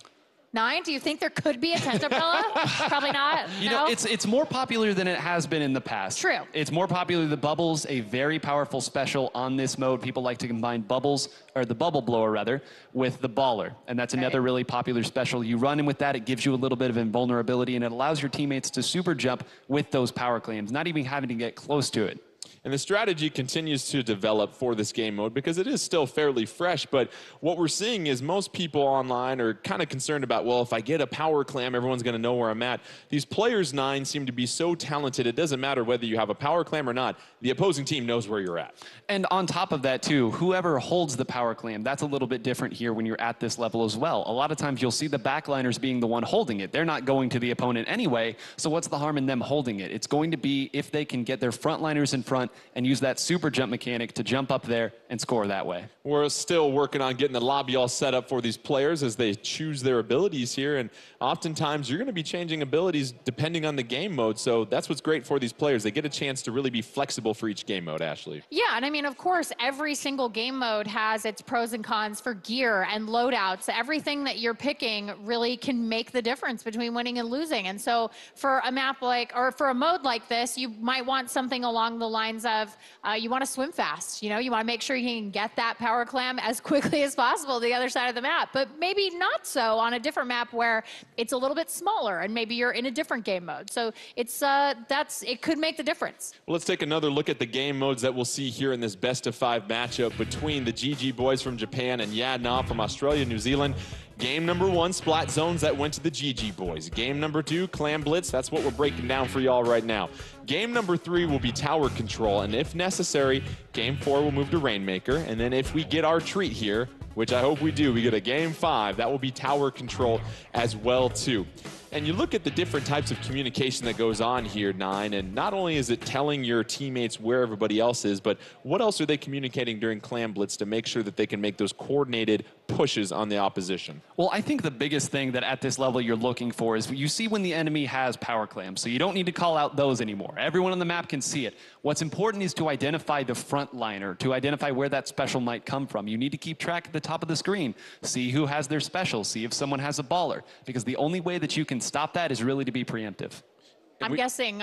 Nine, do you think there could be a tent umbrella? Probably not. You know, it's more popular than it has been in the past. True. It's more popular. The Bubble's a very powerful special on this mode. People like to combine Bubbles, or the Bubble Blower rather, with the Baller. And that's another really popular special. You run in with that, it gives you a little bit of invulnerability, and it allows your teammates to super jump with those power claims, not even having to get close to it. And the strategy continues to develop for this game mode because it is still fairly fresh, but what we're seeing is most people online are kind of concerned about, well, if I get a power clam, everyone's going to know where I'm at. These players, Nine, seem to be so talented, it doesn't matter whether you have a power clam or not. The opposing team knows where you're at. And on top of that, too, whoever holds the power clam, that's a little bit different here when you're at this level as well. A lot of times you'll see the backliners being the one holding it. They're not going to the opponent anyway, so what's the harm in them holding it? It's going to be if they can get their frontliners in front and use that super jump mechanic to jump up there and score that way. We're still working on getting the lobby all set up for these players as they choose their abilities here, and oftentimes you're going to be changing abilities depending on the game mode, so that's what's great for these players. They get a chance to really be flexible for each game mode, Ashley. Yeah, and I mean, of course, every single game mode has its pros and cons for gear and loadouts. Everything that you're picking really can make the difference between winning and losing. And so for a map like, or for a mode like this, you might want something along the lines of, you want to swim fast. You know, you want to make sure you can get that power clam as quickly as possible to the other side of the map, but maybe not so on a different map where it's a little bit smaller and maybe you're in a different game mode. So it's, it could make the difference. Well, let's take another look at the game modes that we'll see here in this best of 5 matchup between the GG boys from Japan and Na from Australia, New Zealand. Game number 1, Splat Zones, that went to the GG boys. Game number 2, Clam Blitz, that's what we're breaking down for y'all right now. Game number 3 will be Tower Control, and if necessary, Game 4 will move to Rainmaker, and then if we get our treat here, which I hope we do, we get a Game 5, that will be Tower Control as well too. And you look at the different types of communication that goes on here, Nine, and not only is it telling your teammates where everybody else is, but what else are they communicating during Clam Blitz to make sure that they can make those coordinated pushes on the opposition? Well, I think the biggest thing that at this level you're looking for is you see when the enemy has power clams, so you don't need to call out those anymore. Everyone on the map can see it. What's important is to identify the front liner, to identify where that special might come from. You need to keep track at the top of the screen, see who has their special, see if someone has a baller, because the only way that you can stop that is really to be preemptive. I'm guessing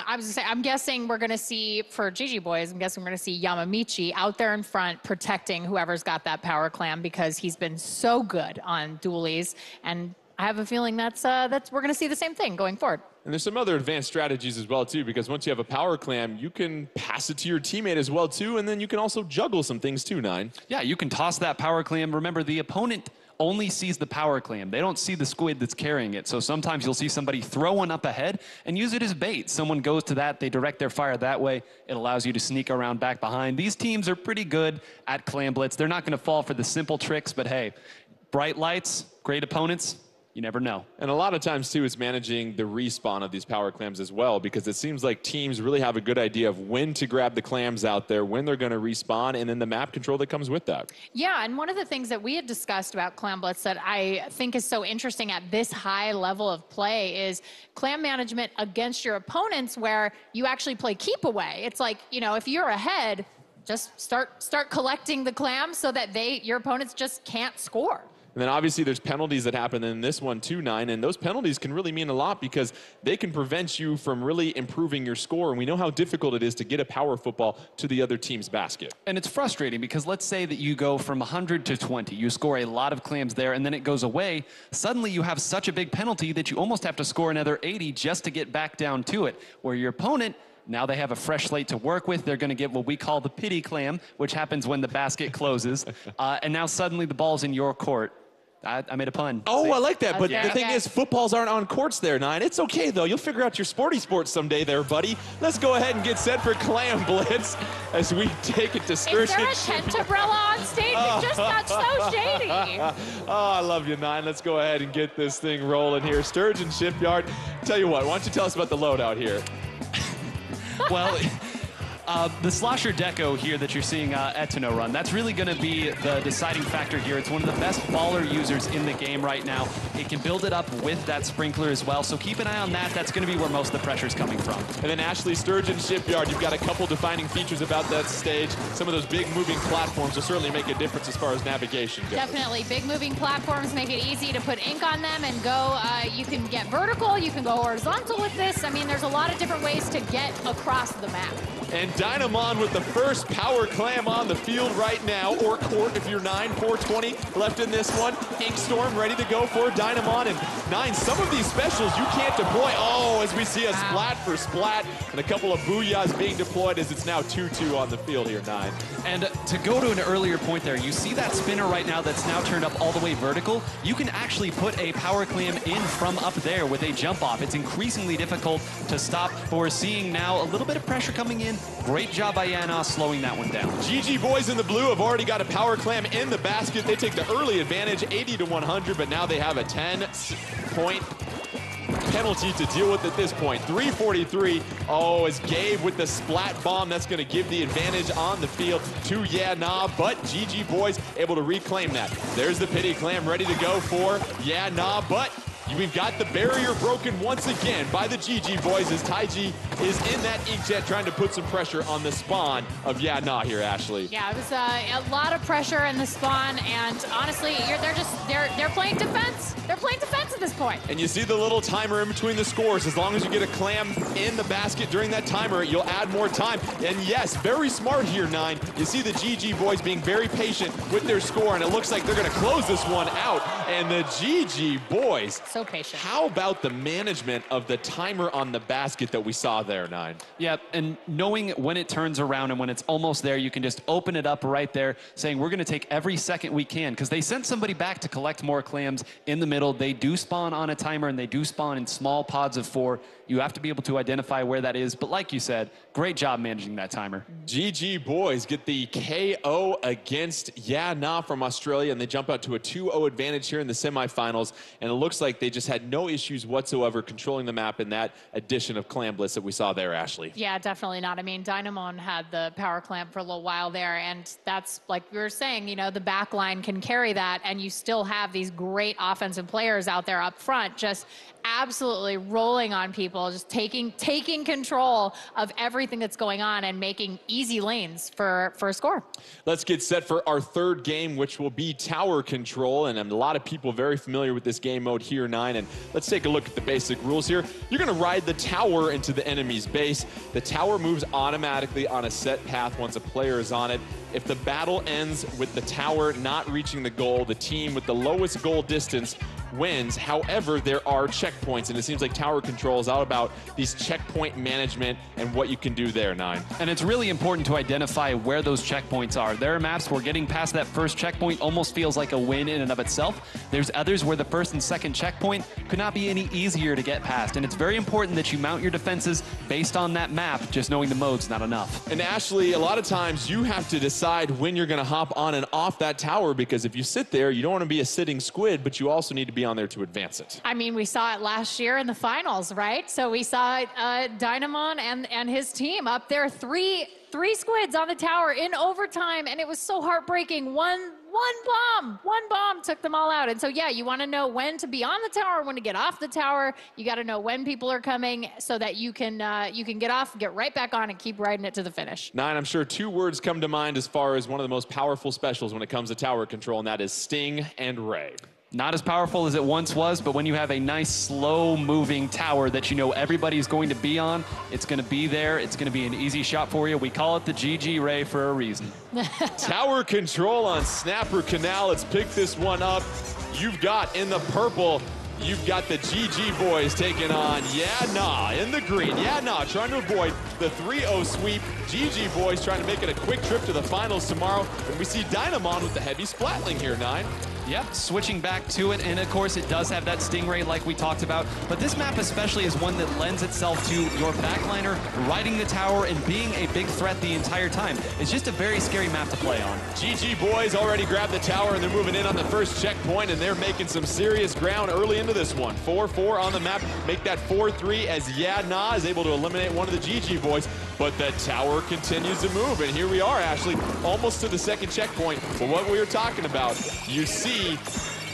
we're going to see, for GG boys, I'm guessing we're going to see Yamamichi out there in front protecting whoever's got that power clam, because he's been so good on dualies, and I have a feeling that's we're going to see the same thing going forward. And there's some other advanced strategies as well too, because once you have a power clam, you can pass it to your teammate as well too, and then you can also juggle some things too, Nine. Yeah, you can toss that power clam. Remember, the opponent only sees the power clam. They don't see the squid that's carrying it. So sometimes you'll see somebody throw one up ahead and use it as bait. Someone goes to that, they direct their fire that way. It allows you to sneak around back behind. These teams are pretty good at Clam Blitz. They're not going to fall for the simple tricks, but hey, bright lights, great opponents, you never know. And a lot of times, too, it's managing the respawn of these power clams as well, because it seems like teams really have a good idea of when to grab the clams out there, when they're going to respawn, and then the map control that comes with that. Yeah, and one of the things that we had discussed about Clam Blitz that I think is so interesting at this high level of play is clam management against your opponents, where you actually play keep away. It's like, you know, if you're ahead, just start collecting the clams so that your opponents just can't score. And then obviously there's penalties that happen in this one too, Nine, and those penalties can really mean a lot because they can prevent you from really improving your score, and we know how difficult it is to get a power football to the other team's basket. And it's frustrating because let's say that you go from 100 to 20, you score a lot of clams there, and then it goes away. Suddenly you have such a big penalty that you almost have to score another 80 just to get back down to it, where your opponent, now they have a fresh slate to work with. They're going to get what we call the pity clam, which happens when the basket closes, and now suddenly the ball's in your court. I made a pun. Oh, See? I like that. But Okay. the thing is, footballs aren't on courts there, Nine. It's okay, though. You'll figure out your sporty sports someday there, buddy. Let's go ahead and get set for Clam Blitz as we take it to Sturgeon. Is there a tent umbrella on stage? It just got so shady. Oh, I love you, Nine. Let's go ahead and get this thing rolling here. Sturgeon Shipyard. Tell you what, why don't you tell us about the loadout here? Well, the Slosher Deco here that you're seeing Etino run, that's really going to be the deciding factor here. It's one of the best baller users in the game right now. It can build it up with that sprinkler as well, so keep an eye on that. That's going to be where most of the pressure is coming from. And then Ashley, Sturgeon Shipyard, you've got a couple defining features about that stage. Some of those big moving platforms will certainly make a difference as far as navigation goes. Definitely. Big moving platforms make it easy to put ink on them and go. You can get vertical, you can go horizontal with this. I mean, there's a lot of different ways to get across the map. And Dynamon with the first power clam on the field right now, or court if you're 9, 420 left in this one. Inkstorm ready to go for Dynamon. And 9, some of these specials you can't deploy. Oh, as we see a splat for splat and a couple of booyahs being deployed as it's now 2-2 on the field here, 9. And to go to an earlier point there, you see that spinner right now that's now turned up all the way vertical. You can actually put a power clam in from up there with a jump off. It's increasingly difficult to stop, but we're seeing now a little bit of pressure coming in. Great job by Yana slowing that one down. GG boys in the blue have already got a power clam in the basket. They take the early advantage, 80 to 100, but now they have a 10-point penalty to deal with at this point. 3:43. Oh, as Gabe with the splat bomb, that's going to give the advantage on the field to Yeah Nah, but GG boys able to reclaim that. There's the pity clam ready to go for Yeah Nah, but we've got the barrier broken once again by the GG boys as Taiji is in that inkjet trying to put some pressure on the spawn of Yeah Nah here, Ashley. Yeah, it was a lot of pressure in the spawn, and honestly, they're playing defense. They're playing defense at this point. And you see the little timer in between the scores. As long as you get a clam in the basket during that timer, you'll add more time. And yes, very smart here, 9. You see the GG boys being very patient with their score, and it looks like they're going to close this one out. And the GG boys So so patient. How about the management of the timer on the basket that we saw there, Nine? Yeah, and knowing when it turns around and when it's almost there, you can just open it up right there, saying we're going to take every second we can, because they sent somebody back to collect more clams in the middle. They do spawn on a timer, and they do spawn in small pods of 4. You have to be able to identify where that is. But like you said, great job managing that timer. GG boys get the KO against Yeah Nah from Australia, and they jump out to a 2-0 advantage here in the semifinals. And it looks like they just had no issues whatsoever controlling the map in that addition of Clam Bliss that we saw there, Ashley. Yeah, definitely not. I mean, Dynamon had the power clamp for a little while there, and that's, like we were saying, you know, the back line can carry that, and you still have these great offensive players out there up front just absolutely rolling on people, just taking control of everything that's going on and making easy lanes for a score. Let's get set for our third game, which will be tower control, and a lot of people very familiar with this game mode here, Nine. And let's take a look at the basic rules here. You're going to ride the tower into the enemy's base. The tower moves automatically on a set path once a player is on it. If the battle ends with the tower not reaching the goal, the team with the lowest goal distance wins. However, there are checkpoints, and it seems like tower control is all about these checkpoint management and what you can do there, Nine. And it's really important to identify where those checkpoints are. There are maps where getting past that first checkpoint almost feels like a win in and of itself. There's others where the first and second checkpoint could not be any easier to get past. And it's very important that you mount your defenses based on that map. Just knowing the mode's not enough. And Ashley, a lot of times you have to decide when you're going to hop on and off that tower, because if you sit there, you don't want to be a sitting squid, but you also need to be on there to advance it. I mean, we saw it last year in the finals, right? So we saw Dynamon and his team up there, three squids on the tower in overtime, and it was so heartbreaking. One bomb took them all out. And so, yeah, you want to know when to be on the tower, when to get off the tower. You got to know when people are coming so that you can get off, get right back on, and keep riding it to the finish. Nine, I'm sure 2 words come to mind as far as one of the most powerful specials when it comes to tower control, and that is Sting and Ray. Not as powerful as it once was, but when you have a nice, slow-moving tower that you know everybody's going to be on, it's going to be there. It's going to be an easy shot for you. We call it the GG Ray for a reason. Tower control on Snapper Canal. Let's pick this one up. You've got in the purple, you've got the GG boys taking on Yeah Nah in the green. Yeah Nah trying to avoid the 3-0 sweep. GG boys trying to make it a quick trip to the finals tomorrow. And we see Dynamon with the heavy splatling here, Nine. Yep, switching back to it, and of course it does have that Stingray like we talked about, but this map especially is one that lends itself to your backliner riding the tower and being a big threat the entire time. It's just a very scary map to play on. GG boys already grabbed the tower, and they're moving in on the first checkpoint, and they're making some serious ground early into this one. 4-4 on the map, make that 4-3 as Yeah Nah is able to eliminate one of the GG boys, but the tower continues to move, and here we are, Ashley, almost to the second checkpoint. But what we were talking about, you see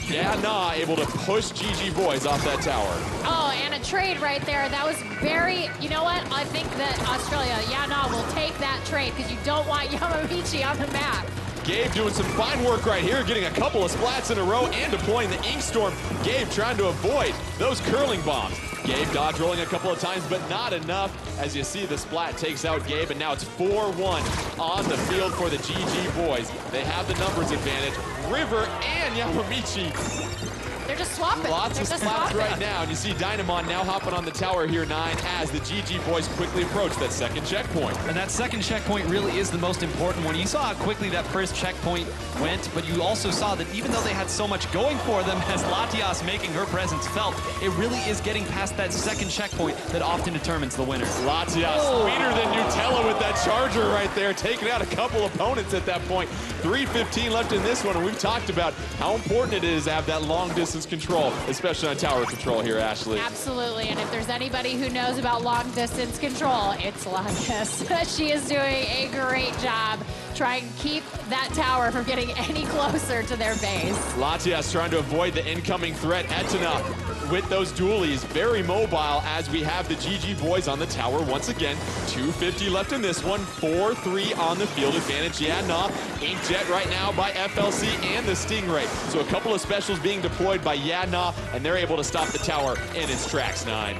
Yeah Nah able to push GG boys off that tower. Oh, and a trade right there. That was very, you know what? I think that Australia, Yeah Nah will take that trade because you don't want Yamamichi on the map. Gabe doing some fine work right here, getting a couple of splats in a row and deploying the Ink Storm. Gabe trying to avoid those curling bombs. Gabe dodge rolling a couple of times, but not enough. As you see, the splat takes out Gabe, and now it's 4-1 on the field for the GG boys. They have the numbers advantage. River and Yamamichi. They're just swapping. Lots of splats right now, and you see Dynamon now hopping on the tower here, Nine, as the GG boys quickly approach that second checkpoint. And that second checkpoint really is the most important one. You saw how quickly that first checkpoint went, but you also saw that even though they had so much going for them, as Latias making her presence felt, it really is getting past that second checkpoint that often determines the winner. Latias, sweeter than Nutella with that charger right there, taking out a couple opponents at that point. 3:15 left in this one, and we've talked about how important it is to have that long distance control, especially on tower control here, Ashley. Absolutely, and if there's anybody who knows about long distance control, it's Latias. She is doing a great job trying to keep that tower from getting any closer to their base. Latias trying to avoid the incoming threat. Etna with those dualies, very mobile as we have the GG boys on the tower once again. 2:50 left in this one, 4-3 on the field advantage. Yeah Nah, Inkjet right now by FLC and the Stingray. So a couple of specials being deployed by Yeah Nah, and they're able to stop the tower in its tracks, Nine.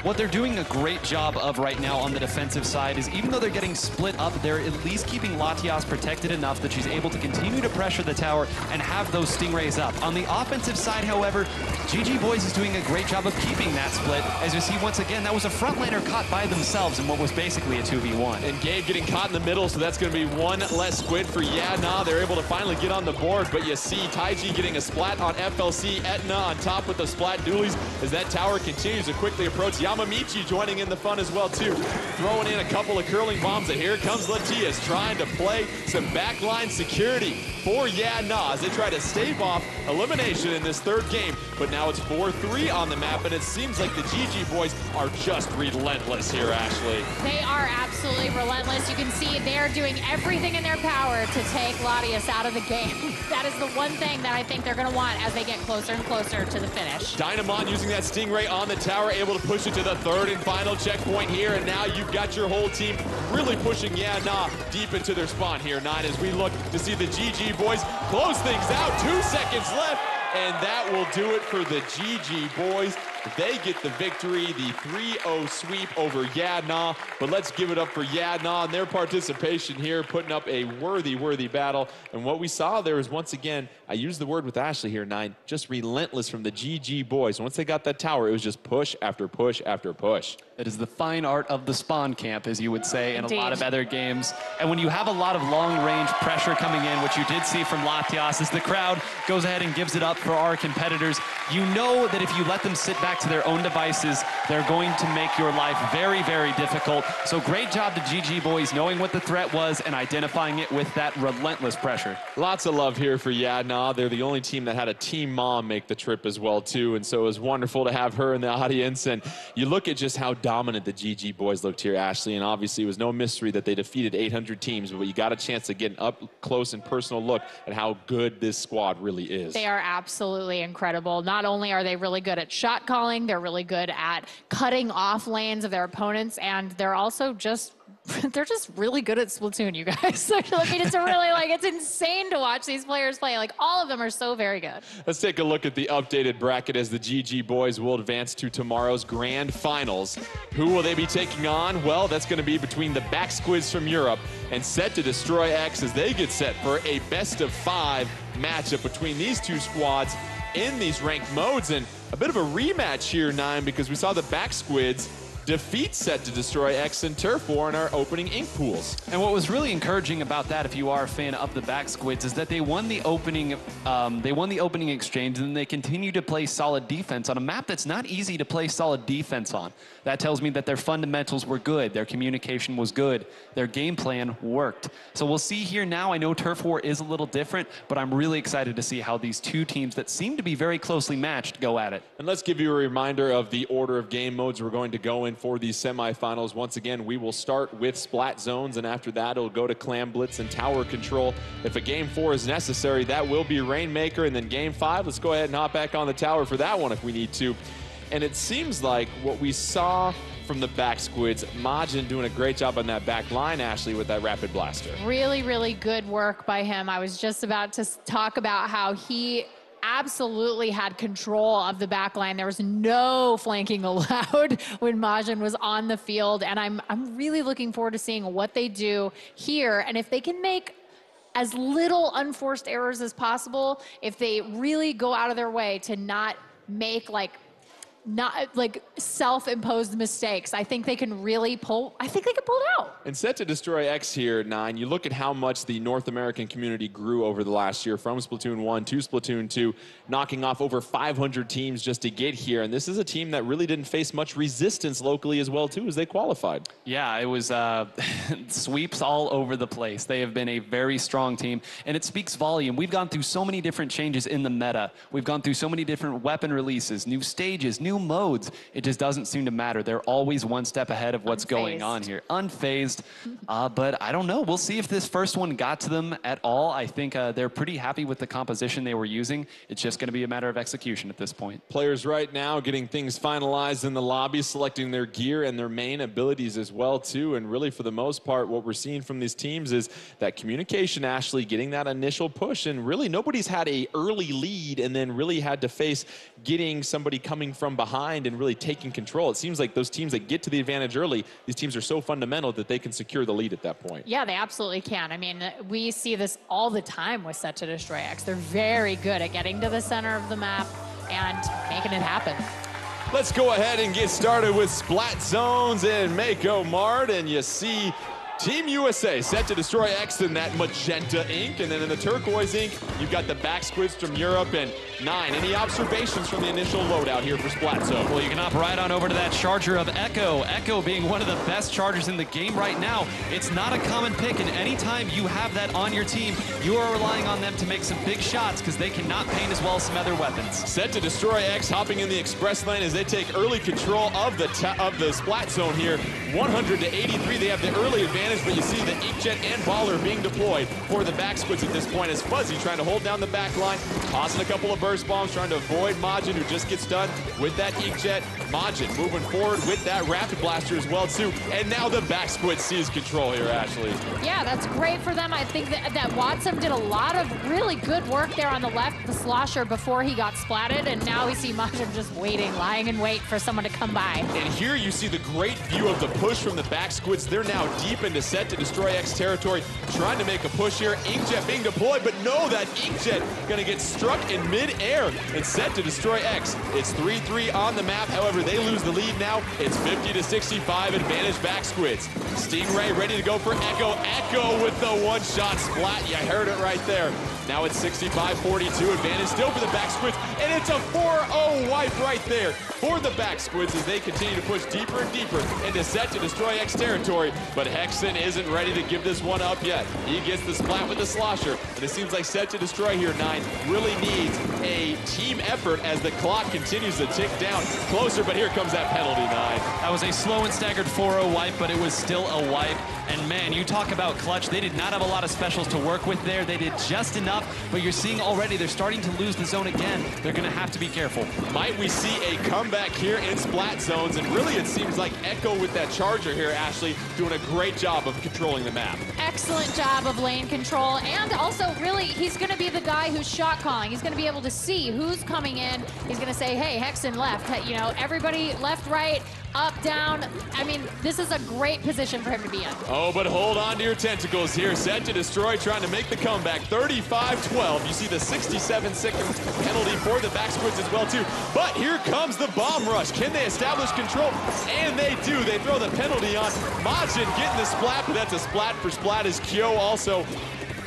what they're doing a great job of right now on the defensive side is even though they're getting split up, they're at least keeping Latias protected enough that she's able to continue to pressure the tower and have those Stingrays up. On the offensive side, however, GG Boys is doing a great job of keeping that split. As you see, once again, that was a front laner caught by themselves in what was basically a 2v1. And Gabe getting caught in the middle, so that's going to be one less squid for Nah. They're able to finally get on the board, but you see Taiji getting a splat on FLC, Etna on top with the splat dualies as that tower continues to quickly approach. Yamamichi joining in the fun as well, too. Throwing in a couple of curling bombs, and here comes Latias trying to play some backline security for Nah as they try to stave off elimination in this third game. But now it's 4-3 on the map, and it seems like the GG Boys are just relentless here, Ashley. They are absolutely relentless. You can see they're doing everything in their power to take Latias out of the game. That is the one thing that I think they're going to want as they get closer and closer to the finish. Dynamon using that Stingray on the tower, able to push it to the third and final checkpoint here, and now you've got your whole team really pushing Nah deep into their spawn here, 9, as we look to see the GG Boys close things out. 2 seconds left, and that will do it for the GG Boys. They get the victory, the 3-0 sweep over Nah. But let's give it up for Nah and their participation here, putting up a worthy battle. And what we saw there is, once again, I used the word with Ashley here, 9, just relentless from the GG Boys. Once they got that tower, it was just push after push after push. It is the fine art of the spawn camp, as you would say, in Indeed. a lot of other games. And when you have a lot of long-range pressure coming in, which you did see from Latias, as the crowd goes ahead and gives it up for our competitors, you know that if you let them sit back to their own devices, they're going to make your life very, very difficult. So great job to GG Boys knowing what the threat was and identifying it with that relentless pressure. Lots of love here for Nah. They're the only team that had a team mom make the trip as well, too. And so it was wonderful to have her in the audience. And you look at just how dominant the GG Boys looked here, Ashley. And obviously it was no mystery that they defeated 800 teams, but you got a chance to get an up close and personal look at how good this squad really is. They are absolutely incredible. Not only are they really good at shot calling, they're really good at cutting off lanes of their opponents, and they're also just they're just really good at Splatoon, you guys. I mean, it's really, like, it's insane to watch these players play. Like, all of them are so very good. Let's take a look at the updated bracket as the GG Boys will advance to tomorrow's grand finals. Who will they be taking on? Well, that's going to be between the Back Squids from Europe and Set to Destroy X as they get set for a best-of-5 matchup between these two squads in these ranked modes. And a bit of a rematch here, 9, because we saw the Back Squids defeat Set to Destroy X and Turf War in our opening ink pools. And what was really encouraging about that, if you are a fan of the Back Squids, is that they won the opening exchange, and they continue to play solid defense on a map that's not easy to play solid defense on. That tells me that their fundamentals were good, their communication was good, their game plan worked. So we'll see here now. I know Turf War is a little different, but I'm really excited to see how these two teams that seem to be very closely matched go at it. And let's give you a reminder of the order of game modes we're going to go in for these semifinals. Once again, we will start with Splat Zones, and after that, it'll go to Clam Blitz and Tower Control. If a Game 4 is necessary, that will be Rainmaker, and then Game 5, let's go ahead and hop back on the tower for that one if we need to. And it seems like what we saw from the Back Squids, Majin doing a great job on that back line, Ashley, with that Rapid Blaster. Really, really good work by him. I was just about to talk about how he absolutely had control of the back line. There was no flanking allowed when Majin was on the field, and I'm really looking forward to seeing what they do here, and if they can make as little unforced errors as possible, if they really go out of their way to not make not like self-imposed mistakes. I think they can really pull, I think they can pull it out. And Set to Destroy X here, 9, you look at how much the North American community grew over the last year from Splatoon 1 to Splatoon 2, knocking off over 500 teams just to get here. And this is a team that really didn't face much resistance locally as well, too, as they qualified. Yeah, it was sweeps all over the place. They have been a very strong team, and it speaks volume. We've gone through so many different changes in the meta. We've gone through so many different weapon releases, new stages, new modes. It just doesn't seem to matter. They're always one step ahead of what's going on here. Unfazed, but I don't know. We'll see if this first one got to them at all. I think they're pretty happy with the composition they were using. It's just going to be a matter of execution at this point. Players right now getting things finalized in the lobby, selecting their gear and their main abilities as well, too. And really, for the most part, what we're seeing from these teams is that communication, Ashley, getting that initial push. And really, nobody's had a early lead and then really had to face getting somebody coming from behind and really taking control. It seems like those teams that get to the advantage early, these teams are so fundamental that they can secure the lead at that point. Yeah, they absolutely can. I mean, we see this all the time with Set to Destroy X. They're very good at getting to the center of the map and making it happen. Let's go ahead and get started with Splat Zones and Mako Mart, and you see Team USA set to destroy X in that magenta ink, and then in the turquoise ink, you've got the back squids from Europe. And 9, any observations from the initial loadout here for Splat Zone? Well, you can hop right on over to that charger of Echo. Echo being one of the best chargers in the game right now. It's not a common pick, and anytime you have that on your team, you are relying on them to make some big shots because they cannot paint as well as some other weapons. Set to destroy X, hopping in the express lane as they take early control of the Splat Zone here. 100 to 83, they have the early advantage, but you see the Inkjet and Baller being deployed for the back squids at this point as Fuzzy trying to hold down the back line, tossing a couple of burst bombs, trying to avoid Majin, who just gets done with that Inkjet. Majin moving forward with that Rapid Blaster as well, too. And now the back squid sees control here, Ashley. Yeah, that's great for them. I think that Watson did a lot of really good work there on the left, the slosher, before he got splatted, and now we see Majin just waiting, lying in wait for someone to come by. And here you see the great view of the push from the back squids. They're now deep into Set to destroy X territory, trying to make a push here. Inkjet being deployed, but no, that Inkjet gonna get struck in mid-air and Set to destroy X. It's 3-3 on the map. However, they lose the lead now. It's 50 to 65, advantage back squids. Stingray ready to go for Echo. Echo with the one-shot splat. You heard it right there. Now it's 65-42, advantage still for the back squids, and it's a 4-0 wipe right there for the back squids as they continue to push deeper and deeper into Set to destroy X territory. But Hexen isn't ready to give this one up yet. He gets the splat with the slosher, and it seems like Set to destroy here, 9, really needs a team effort as the clock continues to tick down closer, but here comes that penalty, 9. That was a slow and staggered 4-0 wipe, but it was still a wipe. And man, you talk about clutch. They did not have a lot of specials to work with there. They did just enough, but you're seeing already they're starting to lose the zone again. They're going to have to be careful. Might we see a comeback here in Splat Zones? And really, it seems like Echo with that charger here, Ashley, doing a great job of controlling the map. Excellent job of lane control, and also really he's going to be the guy who's shot calling. He's going to be able to see who's coming in. He's going to say, hey, Hexen left, you know, everybody left, right, up, down. I mean, this is a great position for him to be in. Oh, but hold on to your tentacles here. Set to destroy, trying to make the comeback. 35-12. You see the 67-second penalty for the back squids as well, too. But here comes the bomb rush. Can they establish control? And they do. They throw the penalty on. Majin getting the splat, but that's a splat for splat as Kyo also.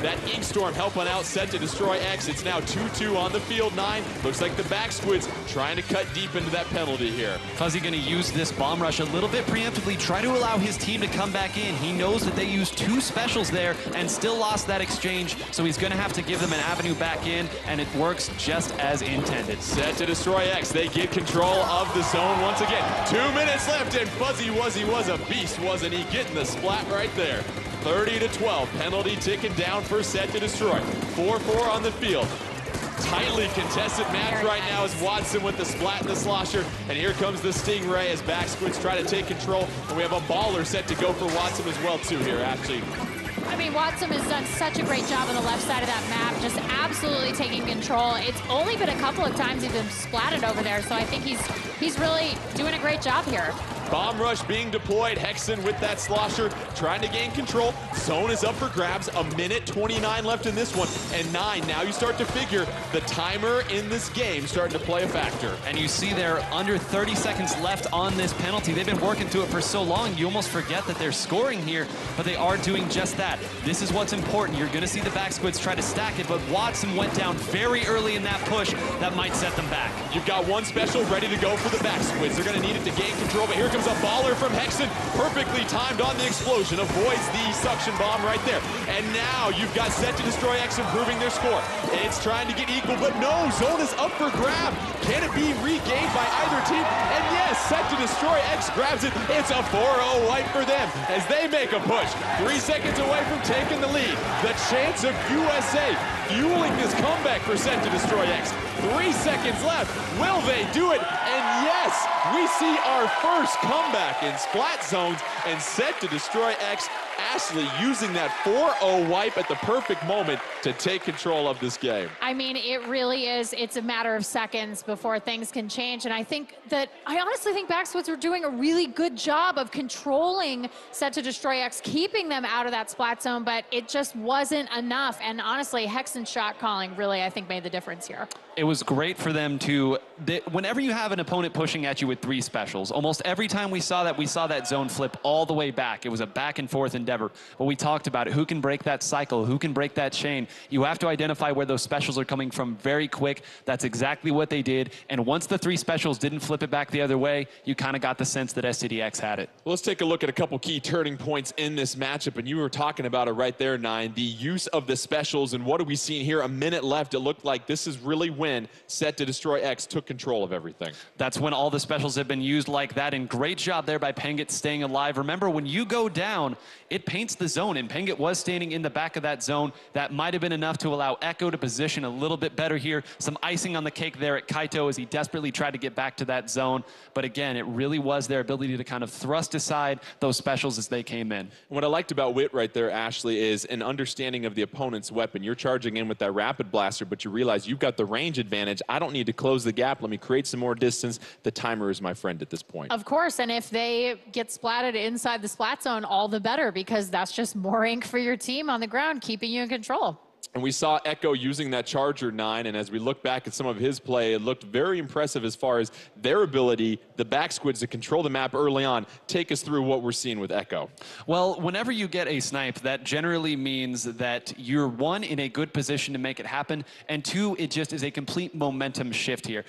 That Ink Storm helping out Set to destroy X. It's now 2-2 on the field, 9. Looks like the back squids trying to cut deep into that penalty here. Fuzzy going to use this bomb rush a little bit preemptively, try to allow his team to come back in. He knows that they used 2 specials there and still lost that exchange, so he's going to have to give them an avenue back in, and it works just as intended. Set to destroy X. They get control of the zone once again. 2 minutes left, and Fuzzy was a beast, wasn't he? Getting the splat right there. 30-12, penalty ticking down for Set to destroy. 4-4 on the field. Tightly contested match right now as Watson with the splat and the slosher. And here comes the Stingray as back squids try to take control. And we have a baller set to go for Watson as well, too, here, actually. I mean, Watson has done such a great job on the left side of that map, just absolutely taking control. It's only been a couple of times he's been splatted over there, so I think he's really doing a great job here. Bomb rush being deployed. Hexen with that slosher trying to gain control. Zone is up for grabs. 1:29 left in this one. And 9, now you start to figure the timer in this game starting to play a factor. And you see they're under 30 seconds left on this penalty. They've been working through it for so long, you almost forget that they're scoring here, but they are doing just that. This is what's important. You're going to see the back squids try to stack it, but Watson went down very early in that push. That might set them back. You've got one special ready to go for the back squids. They're going to need it to gain control, but here comes a baller from Hexen. Perfectly timed on the explosion. Avoids the suction bomb right there. And now you've got Set to destroy X improving their score. It's trying to get equal, but no, zone is up for grab. Can it be regained by either team? And yes, Set to destroy X grabs it. It's a 4-0 wipe for them as they make a push. 3 seconds away from taking the lead. The chance of USA fueling this comeback for Set to destroy X. 3 seconds left. Will they do it? And yes, we see our first comeback in Splat Zones, and Set to destroy X Ashley using that 4-0 wipe at the perfect moment to take control of this game. I mean, it really is. It's a matter of seconds before things can change. And I honestly think Backsquids were doing a really good job of controlling Set to Destroy X, keeping them out of that splat zone, but it just wasn't enough. And honestly, Hexen's shot calling really, I think, made the difference here. It was great for them to, whenever you have an opponent pushing at you with 3 specials, almost every time we saw that zone flip all the way back. It was a back and forth endeavor. But we talked about it. Who can break that cycle? Who can break that chain? You have to identify where those specials are coming from very quick. That's exactly what they did. And once the 3 specials didn't flip it back the other way, you kind of got the sense that STDX had it. Well, let's take a look at a couple key turning points in this matchup. And you were talking about it right there, Nine. The use of the specials. And what are we seeing here? A minute left. It looked like this is really when Set to Destroy X took control of everything. That's when all the specials have been used like that, and great job there by Pengit staying alive. Remember, when you go down, it paints the zone, and Pengit was standing in the back of that zone. That might have been enough to allow Echo to position a little bit better here. Some icing on the cake there at Kaito as he desperately tried to get back to that zone. But again, it really was their ability to kind of thrust aside those specials as they came in. What I liked about Wit right there, Ashley, is an understanding of the opponent's weapon. You're charging in with that Rapid Blaster, but you realize you've got the range advantage. I don't need to close the gap. Let me create some more distance. The timer is my friend at this point. Of course, and if they get splatted inside the splat zone, all the better, because that's just more ink for your team on the ground, keeping you in control. And we saw Echo using that Charger 9, and as we look back at some of his play, it looked very impressive as far as their ability, the Backsquids, to control the map early on. Take us through what we're seeing with Echo. Well, whenever you get a snipe, that generally means that you're, 1, in a good position to make it happen, and 2, it just is a complete momentum shift here.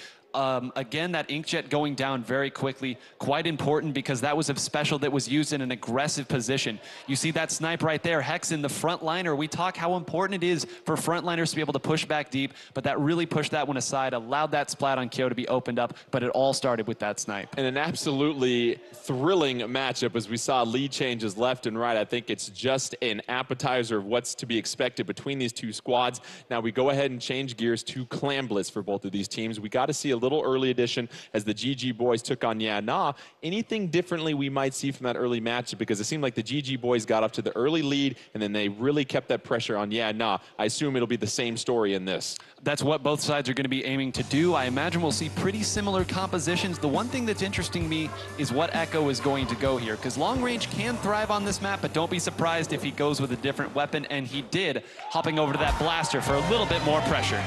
Again, that inkjet going down very quickly, quite important because that was a special that was used in an aggressive position. You see that snipe right there, Hexen, the frontliner. We talk how important it is for frontliners to be able to push back deep, but that really pushed that one aside, allowed that splat on Kyo to be opened up, but it all started with that snipe. And an absolutely thrilling matchup as we saw lead changes left and right. I think it's just an appetizer of what's to be expected between these 2 squads. Now we go ahead and change gears to Clamblitz for both of these teams. We got to see a little early addition as the GG boys took on Yeah Nah. Anything differently we might see from that early matchup, because it seemed like the GG boys got off to the early lead and then they really kept that pressure on Yeah Nah. I assume it'll be the same story in this. That's what both sides are going to be aiming to do. I imagine we'll see pretty similar compositions. The one thing that's interesting me is what Echo is going to go here, because long range can thrive on this map, but don't be surprised if he goes with a different weapon, and he did, hopping over to that blaster for a little bit more pressure.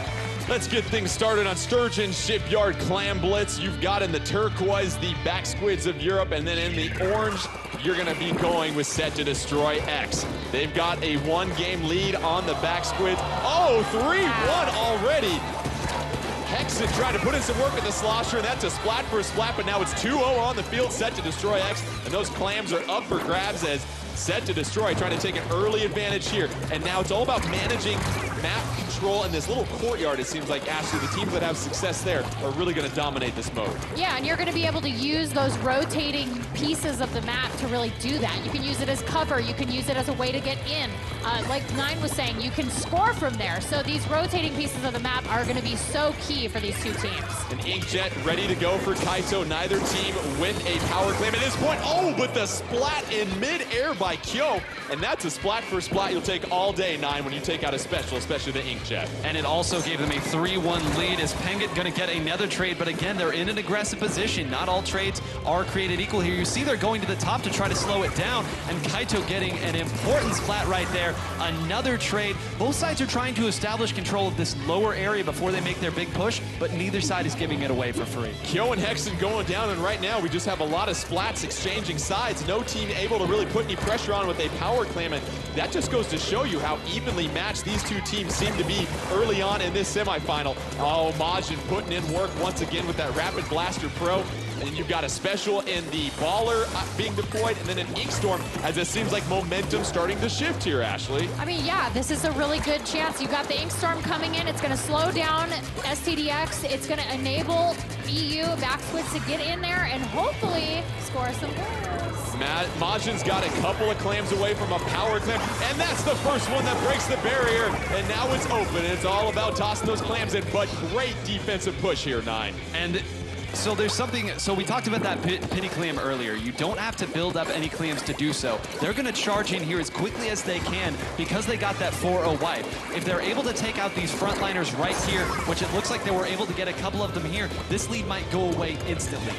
Let's get things started on Sturgeon Shipyard Clamblitz. You've got in the turquoise the Backsquids of Europe, and then in the orange, you're going to be going with Set to Destroy X. They've got a 1-game lead on the Backsquids. Oh, 3-1 already. Hexen trying to put in some work with the slosher, and that's a splat for a splat, but now it's 2-0 on the field, Set to Destroy X, and those clams are up for grabs as Set to Destroy trying to take an early advantage here. And now it's all about managing map control in this little courtyard. It seems like, Ashley, the teams that have success there are really going to dominate this mode. Yeah, and you're going to be able to use those rotating pieces of the map to really do that. You can use it as cover. You can use it as a way to get in. Like Nine was saying, you can score from there. So these rotating pieces of the map are going to be so key for these 2 teams. An inkjet ready to go for Kaito. Neither team with a power claim at this point. Oh, but the splat in mid-air by Kyo. And that's a splat for a splat you'll take all day, Nine, when you take out a special, especially the inkjet. And it also gave them a 3-1 lead as Pengit going to get another trade, but again, they're in an aggressive position. Not all trades are created equal here. You see they're going to the top to try to slow it down, and Kaito getting an important splat right there. Another trade. Both sides are trying to establish control of this lower area before they make their big push, but neither side is giving it away for free. Kyo and Hexen going down, and right now we just have a lot of splats exchanging sides. No team able to really put any pressure on with a power clam, and that just goes to show you how evenly matched these 2 teams seem to be early on in this semifinal. Oh, Majin putting in work once again with that Rapid Blaster Pro. And you've got a special in the Baller being deployed, and then an Inkstorm, as it seems like momentum starting to shift here, Ashley. I mean, yeah, this is a really good chance. You've got the Inkstorm coming in. It's going to slow down STDX. It's going to enable EU Backsquids to get in there and hopefully score some goals. Majin's got a couple of clams away from a power clam, and that's the first one that breaks the barrier, and now it's open. It's all about tossing those clams in, but great defensive push here, Nine. And So there's something, so we talked about that penny clam earlier. You don't have to build up any clams to do so. They're gonna charge in here as quickly as they can because they got that 4-0 wipe. If they're able to take out these frontliners right here, which it looks like they were able to get a couple of them here, this lead might go away instantly.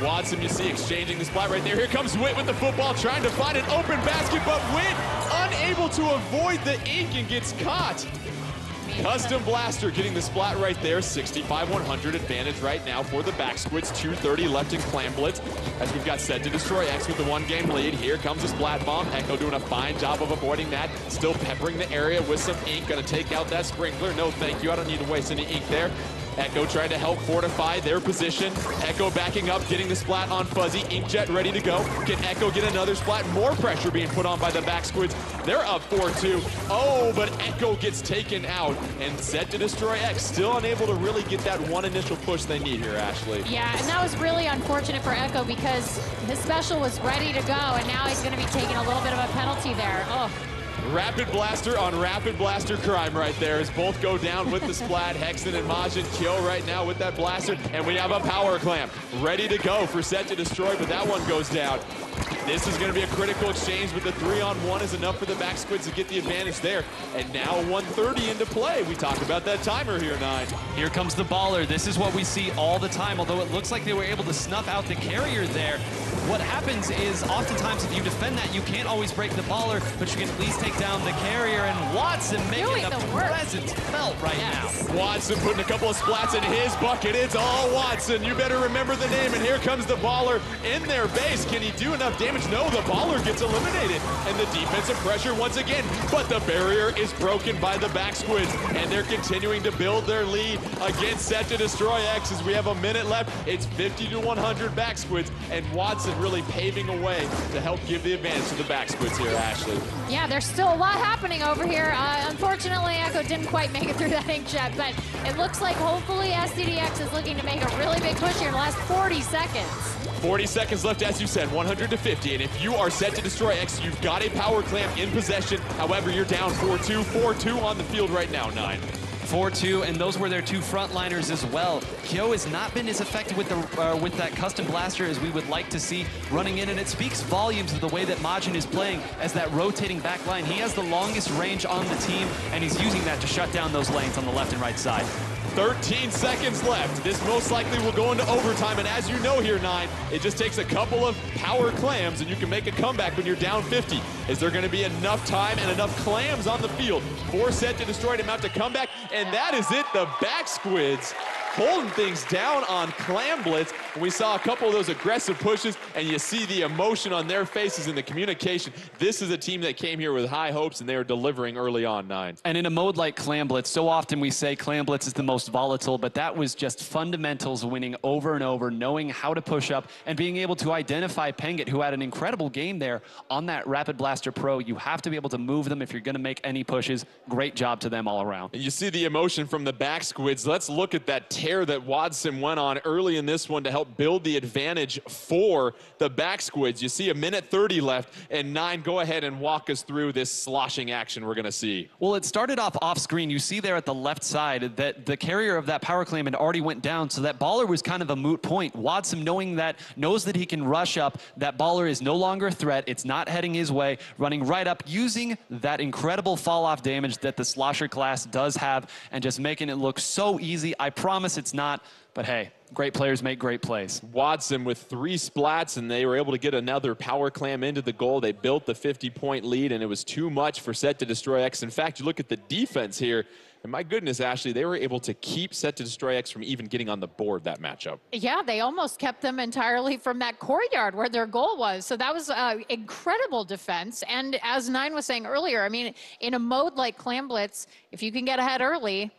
Watson, you see, exchanging the spot right there. Here comes Witt with the football, trying to find an open basket, but Witt unable to avoid the ink and gets caught. Custom Blaster getting the splat right there. 65-100 advantage right now for the back squids. 2:30 left in Clam Blitz as we've got Set to Destroy X with the 1-game lead. Here comes the splat bomb. Echo doing a fine job of avoiding that. Still peppering the area with some ink. Gonna take out that sprinkler. No, thank you. I don't need to waste any ink there. Echo trying to help fortify their position. Echo backing up, getting the splat on Fuzzy. Inkjet ready to go. Can Echo get another splat? More pressure being put on by the back squids. They're up 4-2. Oh, but Echo gets taken out. And Set to Destroy X still unable to really get that one initial push they need here, Ashley. Yeah, and that was really unfortunate for Echo because his special was ready to go, and now he's going to be taking a little bit of a penalty there. Oh. Rapid Blaster on Rapid Blaster crime right there as both go down with the splat. Hexen and Majin kill right now with that blaster. And we have a power clamp ready to go for Set to Destroy, but that one goes down. This is going to be a critical exchange, but the 3-on-1 is enough for the back squids to get the advantage there. And now 1:30 into play. We talked about that timer here, 9. Here comes the baller. This is what we see all the time, although it looks like they were able to snuff out the carrier there. What happens is oftentimes if you defend that, you can't always break the baller, but you can at least take down the carrier, and Watson making a presence felt right now. Watson putting a couple of splats in his bucket. It's all Watson. You better remember the name, and here comes the baller in their base. Can he do enough damage? No, the baller gets eliminated, and the defensive pressure once again, but the barrier is broken by the back squids, and they're continuing to build their lead against Set to Destroy X as we have a minute left. It's 50-100 back squids, and Watson really paving a way to help give the advantage to the back squids here, Ashley. Yeah, there's still a lot happening over here. Unfortunately, Echo didn't quite make it through that inkjet, but it looks like hopefully SDDX is looking to make a really big push here in the last 40 seconds. 40 seconds left, as you said, 100-50, and if you are Set to Destroy X, you've got a power clamp in possession. However, you're down 4-2, 4-2 on the field right now, 9. 4-2, and those were their two frontliners as well. Kyo has not been as effective with that custom blaster as we would like to see running in, and it speaks volumes of the way that Majin is playing as that rotating back line. He has the longest range on the team, and he's using that to shut down those lanes on the left and right side. 13 seconds left. This most likely will go into overtime, and as you know here, 9, it just takes a couple of power clams and you can make a comeback when you're down 50. Is there going to be enough time and enough clams on the field for Set to Destroy to have to come back? And that is it. The back squids holding things down on Clam Blitz. We saw a couple of those aggressive pushes, and you see the emotion on their faces and the communication. This is a team that came here with high hopes, and they are delivering early on, 9. And in a mode like Clam Blitz, so often we say Clam Blitz is the most volatile, but that was just fundamentals winning over and over, knowing how to push up and being able to identify Penget, who had an incredible game there on that Rapid Blaster Pro. You have to be able to move them if you're going to make any pushes. Great job to them all around. And you see the emotion from the back squids. Let's look at that tear that Watson went on early in this one to help build the advantage for the back squids. You see a minute 30 left, and 9, go ahead and walk us through this sloshing action we're going to see. Well, it started off screen. You see there at the left side that the carrier of that power clam had already went down, so that baller was kind of a moot point. Watson, knows that he can rush up. That baller is no longer a threat. It's not heading his way, running right up, using that incredible fall-off damage that the slosher class does have, and just making it look so easy. I promise it's not. But hey, great players make great plays. Watson with 3 splats, and they were able to get another power clam into the goal. They built the 50-point lead, and it was too much for Set to Destroy X. In fact, you look at the defense here, and my goodness, Ashley, they were able to keep Set to Destroy X from even getting on the board that matchup. Yeah, they almost kept them entirely from that courtyard where their goal was. So that was incredible defense. And as 9 was saying earlier, I mean, in a mode like Clam Blitz, if you can get ahead early,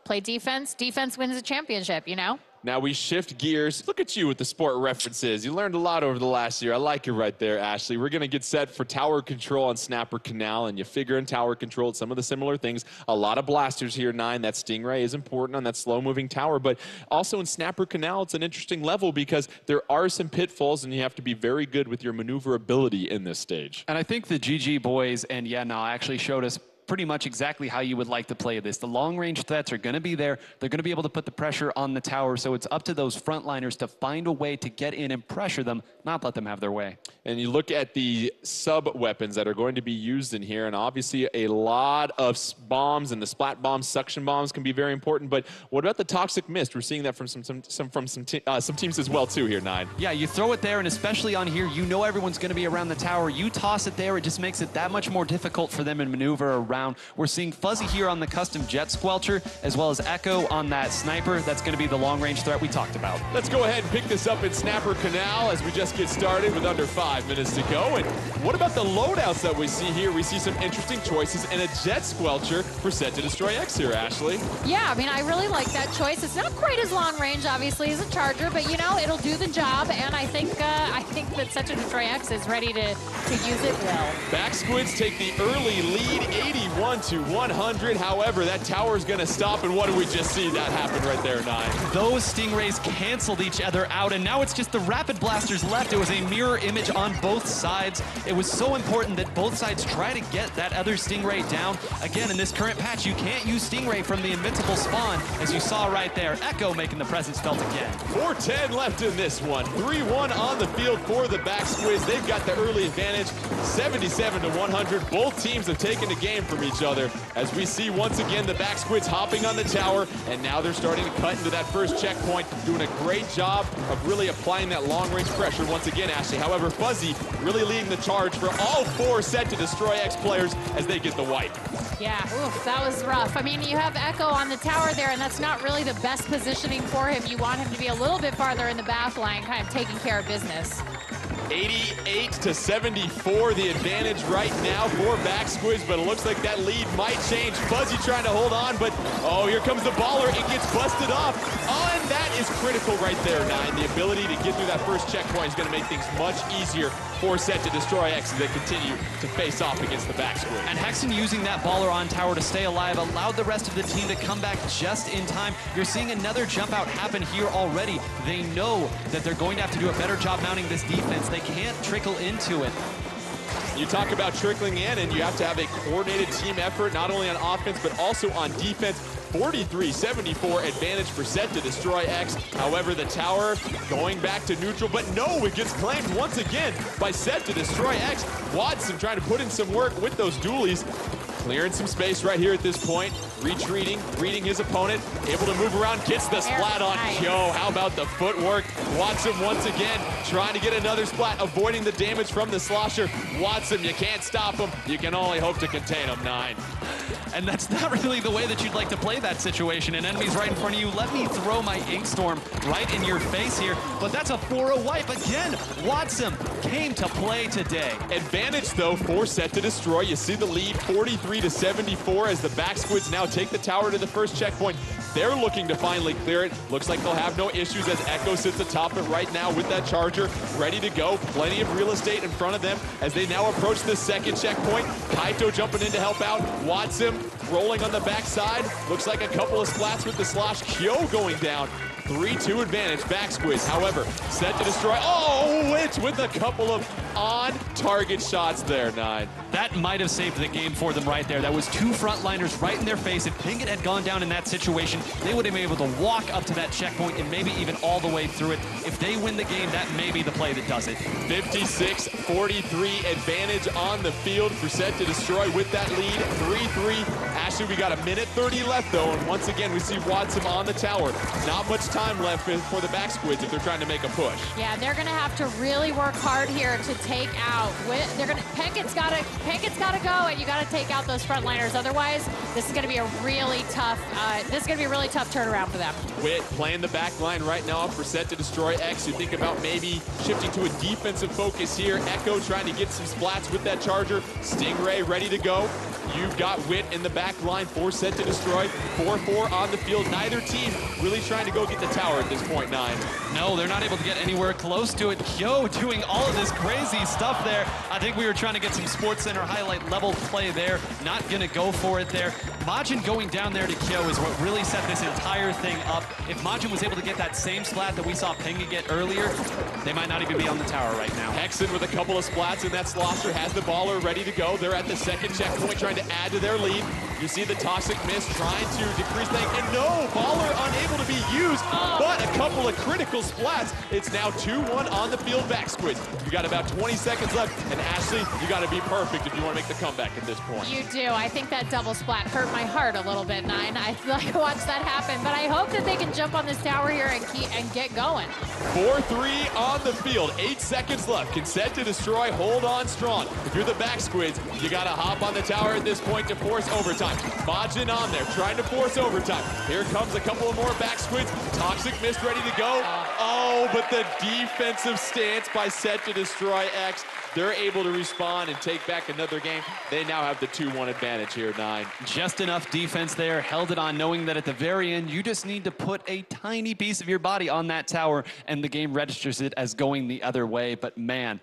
play defense, defense wins the championship, you know? Now we shift gears. Look at you with the sport references. You learned a lot over the last year. I like it right there, Ashley. We're going to get set for tower control on Snapper Canal, and you figure in tower control some of the similar things. A lot of blasters here, 9. That Stingray is important on that slow-moving tower, but also in Snapper Canal, it's an interesting level because there are some pitfalls, and you have to be very good with your maneuverability in this stage. And I think the GG boys and actually showed us pretty much exactly how you would like to play this. The long-range threats are going to be there. They're going to be able to put the pressure on the tower, so it's up to those frontliners to find a way to get in and pressure them, not let them have their way. And you look at the sub-weapons that are going to be used in here, and obviously a lot of bombs, and the splat bombs, suction bombs can be very important, but what about the toxic mist? We're seeing that from some teams as well, too, here, Nine. Yeah, you throw it there, and especially on here, you know everyone's going to be around the tower. You toss it there, it just makes it that much more difficult for them to maneuver around. We're seeing Fuzzy here on the custom jet squelcher, as well as Echo on that sniper. That's going to be the long-range threat we talked about. Let's go ahead and pick this up in Snapper Canal as we just get started with under 5 minutes to go. And what about the loadouts that we see here? We see some interesting choices and a jet squelcher for Set to Destroy X here, Ashley. Yeah, I mean, I really like that choice. It's not quite as long range, obviously, as a Charger, but, you know, it'll do the job, and I think that Set to Destroy X is ready to use it well. Back Squids take the early lead, 81 to 100. However, that tower is going to stop, and what do we just see that happen right there, Nine? Those Stingrays canceled each other out, and now it's just the Rapid Blasters left. It was a mirror image on both sides. It was so important that both sides try to get that other Stingray down. Again, in this current patch, you can't use Stingray from the invincible spawn, as you saw right there. Echo making the presence felt again. 4:10 left in this one. 3-1 on the field for the Back Squids. They've got the early advantage, 77 to 100. Both teams have taken the game from each other, as we see once again the Back Squids hopping on the tower, and now they're starting to cut into that first checkpoint, doing a great job of really applying that long-range pressure once again, Ashley. However, Fuzzy really leading the charge for all 4 Set to Destroy X players as they get the wipe. Yeah, oof, that was rough. I mean, you have Echo on the tower there, and that's not really the best positioning for him. You want him to be a little bit farther in the back line, kind of taking care of business. 88 to 74, the advantage right now for Back Squids, but it looks like that lead might change. Fuzzy trying to hold on, but oh, here comes the baller. It gets busted off. Oh, and that is critical right there, Nine. The ability to get through that first checkpoint is going to make things much easier for Set to Destroy X as they continue to face off against the Back Squids. And Hexen using that baller on tower to stay alive allowed the rest of the team to come back just in time. You're seeing another jump out happen here already. They know that they're going to have to do a better job mounting this defense. They can't trickle into it. You talk about trickling in, and you have to have a coordinated team effort, not only on offense, but also on defense. 43-74 advantage for Set to Destroy X. However, the tower going back to neutral, but no, it gets claimed once again by Set to Destroy X. Watson trying to put in some work with those dualies. Clearing some space right here at this point. Retreating, reading his opponent. Able to move around, gets the splat on Kyo. How about the footwork? Watson once again trying to get another splat, avoiding the damage from the slosher. Watson, you can't stop him. You can only hope to contain him, Nine. And that's not really the way that you'd like to play that situation. An enemy's right in front of you. Let me throw my Inkstorm right in your face here. But that's a 4-0 wipe again. Watson came to play today. Advantage, though, for Set to Destroy. You see the lead, 43-74, as the Back Squids now take the tower to the first checkpoint. They're looking to finally clear it. Looks like they'll have no issues as Echo sits atop it right now with that Charger ready to go. Plenty of real estate in front of them as they now approach the second checkpoint. Kaito jumping in to help out. Watson rolling on the backside. Looks like a couple of splats with the slosh. Kyo going down. 3-2 advantage, Back Squids. However, Set to Destroy. Oh, Witch with a couple of on-target shots there, Nine. That might have saved the game for them right there. That was 2 frontliners right in their face. If Pinkett had gone down in that situation, they would have been able to walk up to that checkpoint and maybe even all the way through it. If they win the game, that may be the play that does it. 56-43 advantage on the field for Set to Destroy with that lead, 3-3. Ashley, we got a minute 30 left, though, and once again, we see Watson on the tower. Not much time left for the Back Squids if they're trying to make a push. Yeah, they're going to have to really work hard here to take out. Pinkett's got to go, and you got to take out those frontliners. Otherwise, this is going to be a really tough. Turnaround for them. Witt playing the back line right now for Set to Destroy X. You think about maybe shifting to a defensive focus here. Echo trying to get some splats with that Charger. Stingray ready to go. You've got Witt in the back line for Set to Destroy. 4-4 on the field. Neither team really trying to go get the tower at this point, Nine. No, they're not able to get anywhere close to it. Kyo doing all of this crazy crazy stuff there. I think we were trying to get some Sports Center highlight level play there. Not going to go for it there. Majin going down there to Kyo is what really set this entire thing up. If Majin was able to get that same splat that we saw Penga get earlier, they might not even be on the tower right now. Hexen with a couple of splats, and that Slosser has the baller ready to go. They're at the second checkpoint trying to add to their lead. You see the Toxic Mist trying to decrease that, and no, baller unable to be used, but a couple of critical splats. It's now 2-1 on the field back, Squids. You got about 20 seconds left, and Ashley, you got to be perfect if you want to make the comeback at this point. You do. I think that double splat hurt my heart a little bit, Nine. I watched that happen, but I hope that they can jump on this tower here and get going. 4-3 on the field, 8 seconds left. Can Set to Destroy hold on strong. If you're the back, Squids, you got to hop on the tower at this point to force overtime. Majin on there, trying to force overtime. Here comes a couple of more back, Squids. Toxic Mist ready to go. Oh, but the defensive stance by Set to Destroy X. They're able to respond and take back another game. They now have the 2-1 advantage here, Nine. Just enough defense there, held it on, knowing that at the very end, you just need to put a tiny piece of your body on that tower, and the game registers it as going the other way. But man,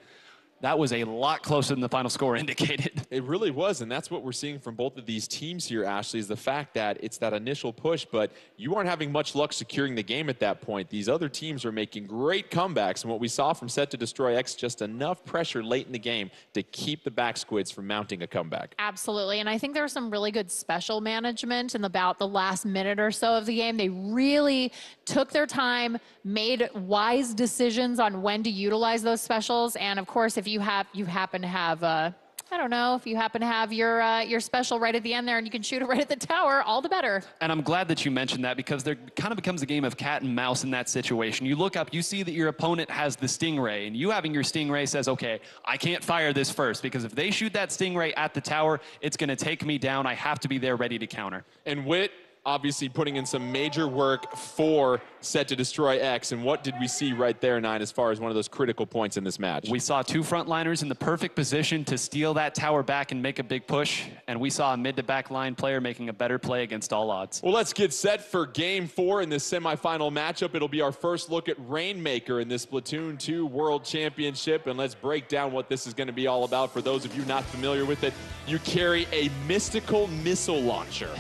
that was a lot closer than the final score indicated. It really was, and that's what we're seeing from both of these teams here, Ashley, is the fact that it's that initial push, but you aren't having much luck securing the game at that point. These other teams are making great comebacks, and what we saw from Set to Destroy X, just enough pressure late in the game to keep the back Squids from mounting a comeback. Absolutely, and I think there was some really good special management in about the last minute or so of the game. They really took their time, made wise decisions on when to utilize those specials, and of course, if you happen to have, I don't know, if you happen to have your special right at the end there and you can shoot it right at the tower, all the better. And I'm glad that you mentioned that, because there kind of becomes a game of cat and mouse in that situation. You look up, you see that your opponent has the Stingray, and you having your Stingray says, okay, I can't fire this first, because if they shoot that Stingray at the tower, it's going to take me down. I have to be there ready to counter. And Wit obviously putting in some major work for Set to Destroy X. And what did we see right there, Nine, as far as one of those critical points in this match? We saw two frontliners in the perfect position to steal that tower back and make a big push. And we saw a mid to back line player making a better play against all odds. Well, let's get set for Game 4 in this semifinal matchup. It'll be our first look at Rainmaker in this Splatoon 2 World Championship. And let's break down what this is going to be all about. For those of you not familiar with it, you carry a mystical missile launcher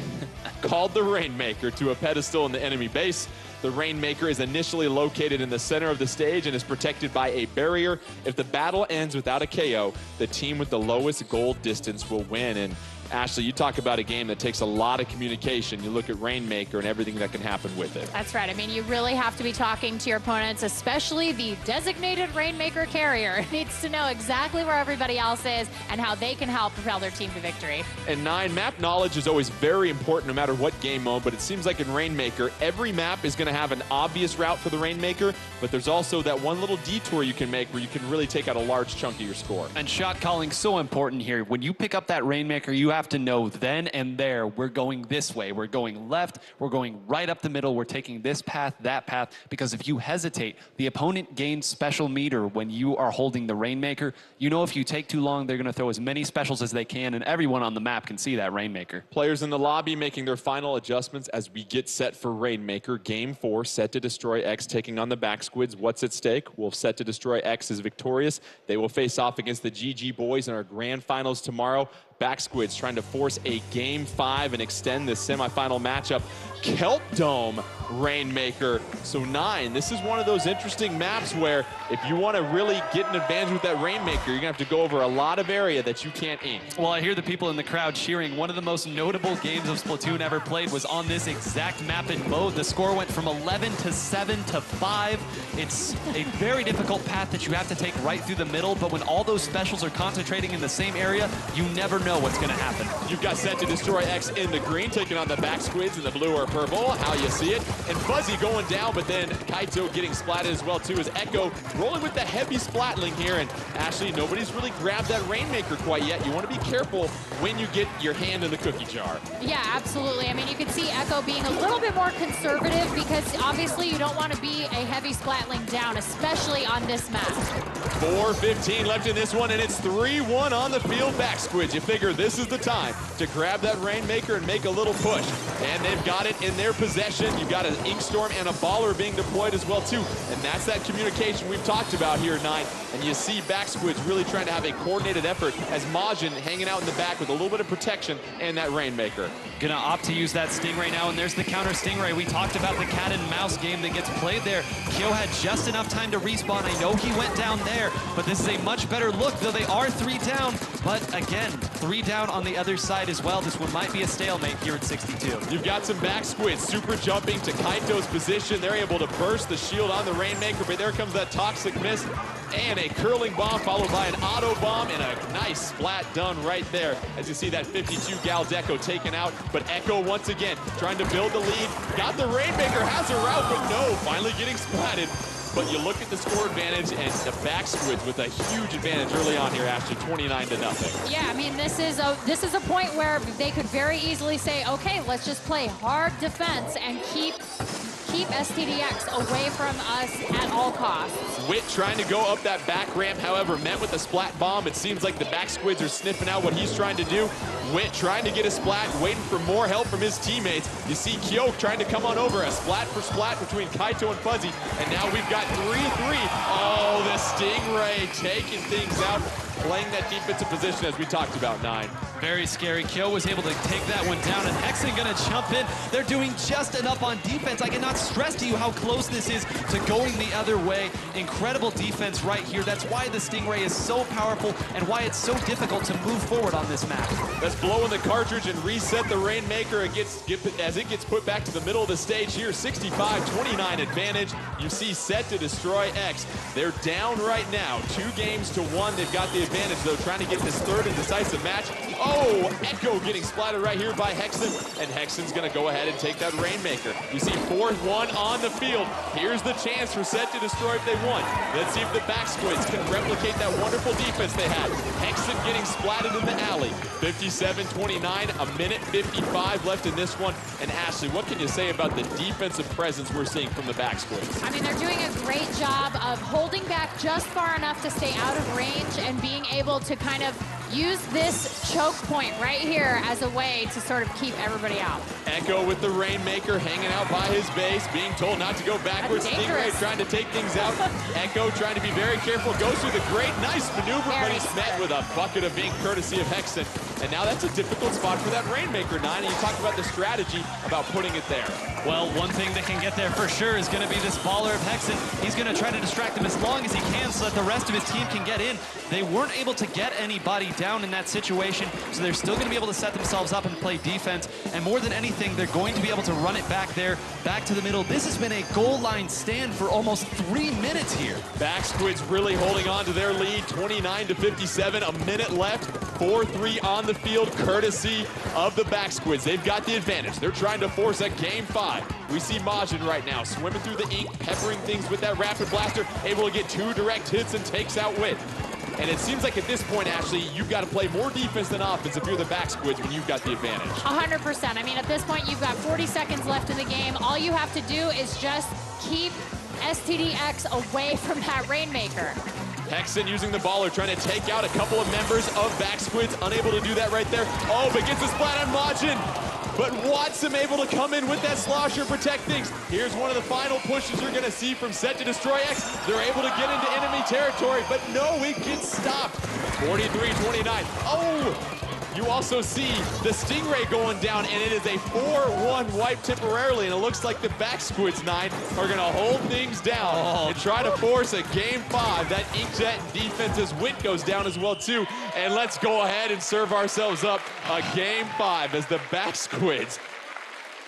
called the Rainmaker to a pedestal in the enemy base. The Rainmaker is initially located in the center of the stage and is protected by a barrier. If the battle ends without a KO, the team with the lowest goal distance will win. And Ashley, you talk about a game that takes a lot of communication. You look at Rainmaker and everything that can happen with it. That's right. I mean, you really have to be talking to your opponents, especially the designated Rainmaker carrier. It needs to know exactly where everybody else is and how they can help propel their team to victory. And Nine, map knowledge is always very important no matter what game mode, but it seems like in Rainmaker, every map is going to have an obvious route for the Rainmaker, but there's also that one little detour you can make where you can really take out a large chunk of your score. And shot calling so important here. When you pick up that Rainmaker, you have to know then and there, we're going this way, we're going left, we're going right up the middle, we're taking this path, that path, because if you hesitate, the opponent gains special meter when you are holding the Rainmaker. You know if you take too long, they're going to throw as many specials as they can, and everyone on the map can see that Rainmaker. Players in the lobby making their final adjustments as we get set for Rainmaker. Game 4, Set to Destroy X taking on the back Squids. What's at stake? Well, Set to Destroy X is victorious. They will face off against the GG boys in our grand finals tomorrow. Back Squids trying to force a Game 5 and extend this semifinal matchup. Kelp Dome Rainmaker. So Nine, this is one of those interesting maps where if you want to really get an advantage with that Rainmaker, you're going to have to go over a lot of area that you can't ink. Well, I hear the people in the crowd cheering. One of the most notable games of Splatoon ever played was on this exact map in mode. The score went from 11 to 7 to 5. It's a very difficult path that you have to take right through the middle, but when all those specials are concentrating in the same area, you never know what's going to happen. You've got Set to Destroy X in the green, taking on the back Squids in the blue or purple. How you see it. And Fuzzy going down, but then Kaito getting splatted as well, too, as Echo rolling with the heavy splatling here. And Ashley, nobody's really grabbed that Rainmaker quite yet. You want to be careful when you get your hand in the cookie jar. Yeah, absolutely. I mean, you can see Echo being a little bit more conservative because obviously you don't want to be a heavy splatling down, especially on this map. 4:15 left in this one, and it's 3-1 on the field back Squids. You figure figure this is the time to grab that Rainmaker and make a little push. And they've got it in their possession. You've got an Inkstorm and a Baller being deployed as well too. And that's that communication we've talked about here, 9. And you see Backsquids really trying to have a coordinated effort as Majin hanging out in the back with a little bit of protection and that Rainmaker. Gonna opt to use that Stingray now, and there's the counter Stingray. We talked about the cat and mouse game that gets played there. Kyo had just enough time to respawn. I know he went down there, but this is a much better look, though they are 3 down. But again, 3 down on the other side as well. This one might be a stalemate here at 62. You've got some Backsquids super jumping to Kaito's position. They're able to burst the shield on the Rainmaker, but there comes that Toxic Mist and a curling bomb followed by an auto bomb and a nice splat done right there. As you see that 52 Gal Deco taken out, but Echo once again trying to build the lead. Got the Rainmaker, has a route, but no, finally getting splatted. But you look at the score advantage and the Backsquids with a huge advantage early on here, Ashley, 29-0. Yeah, I mean, this is a point where they could very easily say, okay, let's just play hard defense and keep STDX away from us at all costs. Wit trying to go up that back ramp, however, met with a splat bomb. It seems like the Backsquids are sniffing out what he's trying to do. Wit trying to get a splat, waiting for more help from his teammates. You see Kyo trying to come on over, a splat for splat between Kaito and Fuzzy. And now we've got 3-3. Oh, the Stingray taking things out, playing that defensive position as we talked about, 9. Very scary. Kyo was able to take that one down, and Hexen gonna jump in. They're doing just enough on defense. I cannot stress to you how close this is to going the other way. Incredible defense right here. That's why the Stingray is so powerful and why it's so difficult to move forward on this map. Let's blow in the cartridge and reset the Rainmaker as it gets put back to the middle of the stage here. 65-29 advantage. You see Set to Destroy X. They're down right now, 2-1. They've got the advantage, though, trying to get this third and decisive match. Oh, Echo getting splattered right here by Hexen, and Hexen's gonna go ahead and take that Rainmaker. You see 4th-1 on the field. Here's the chance for Set to Destroy if they want. Let's see if the Backsquids can replicate that wonderful defense they had. Hexen getting splatted in the alley. 57-29, a minute 55 left in this one. And Ashley, what can you say about the defensive presence we're seeing from the Backsquids? I mean, they're doing a great job of holding back just far enough to stay out of range and being able to kind of use this choke point right here as a way to sort of keep everybody out. Echo with the Rainmaker hanging out by his base, being told not to go backwards. Stingray trying to take things out. Echo trying to be very careful, goes through the great, nice maneuver, but he's met with a bucket of ink courtesy of Hexen. And now that's a difficult spot for that Rainmaker, 9, and you talked about the strategy about putting it there. Well, one thing that can get there for sure is going to be this Baller of Hexen. He's going to try to distract him as long as he can so that the rest of his team can get in. They weren't able to get anybody down in that situation, so they're still going to be able to set themselves up and play defense. And more than anything, they're going to be able to run it back there, back to the middle. This has been a goal line stand for almost 3 minutes here. Backsquids really holding on to their lead, 29-57, a minute left. 4-3 on the field, courtesy of the Backsquids. They've got the advantage. They're trying to force a game 5. We see Majin right now swimming through the ink, peppering things with that Rapid Blaster, able to get 2 direct hits and takes out Wit. And it seems like at this point, Ashley, you've got to play more defense than offense if you're the Backsquids when you've got the advantage. 100%. I mean, at this point, you've got 40 seconds left in the game. All you have to do is just keep STDX away from that Rainmaker. Hexen using the Baller, trying to take out a couple of members of Backsquids, unable to do that right there. Oh, but gets a splat on Majin. But Watson able to come in with that slosher, protect things. Here's one of the final pushes you're gonna see from Set to Destroy X. They're able to get into enemy territory, but no, it gets stopped. 43-29. Oh! You also see the Stingray going down, and it is a 4-1 wipe temporarily, and it looks like the Backsquids 9 are going to hold things down and try to force a game 5. That Inkjet defense's Wit goes down as well, too. And let's go ahead and serve ourselves up a game 5 as the Backsquids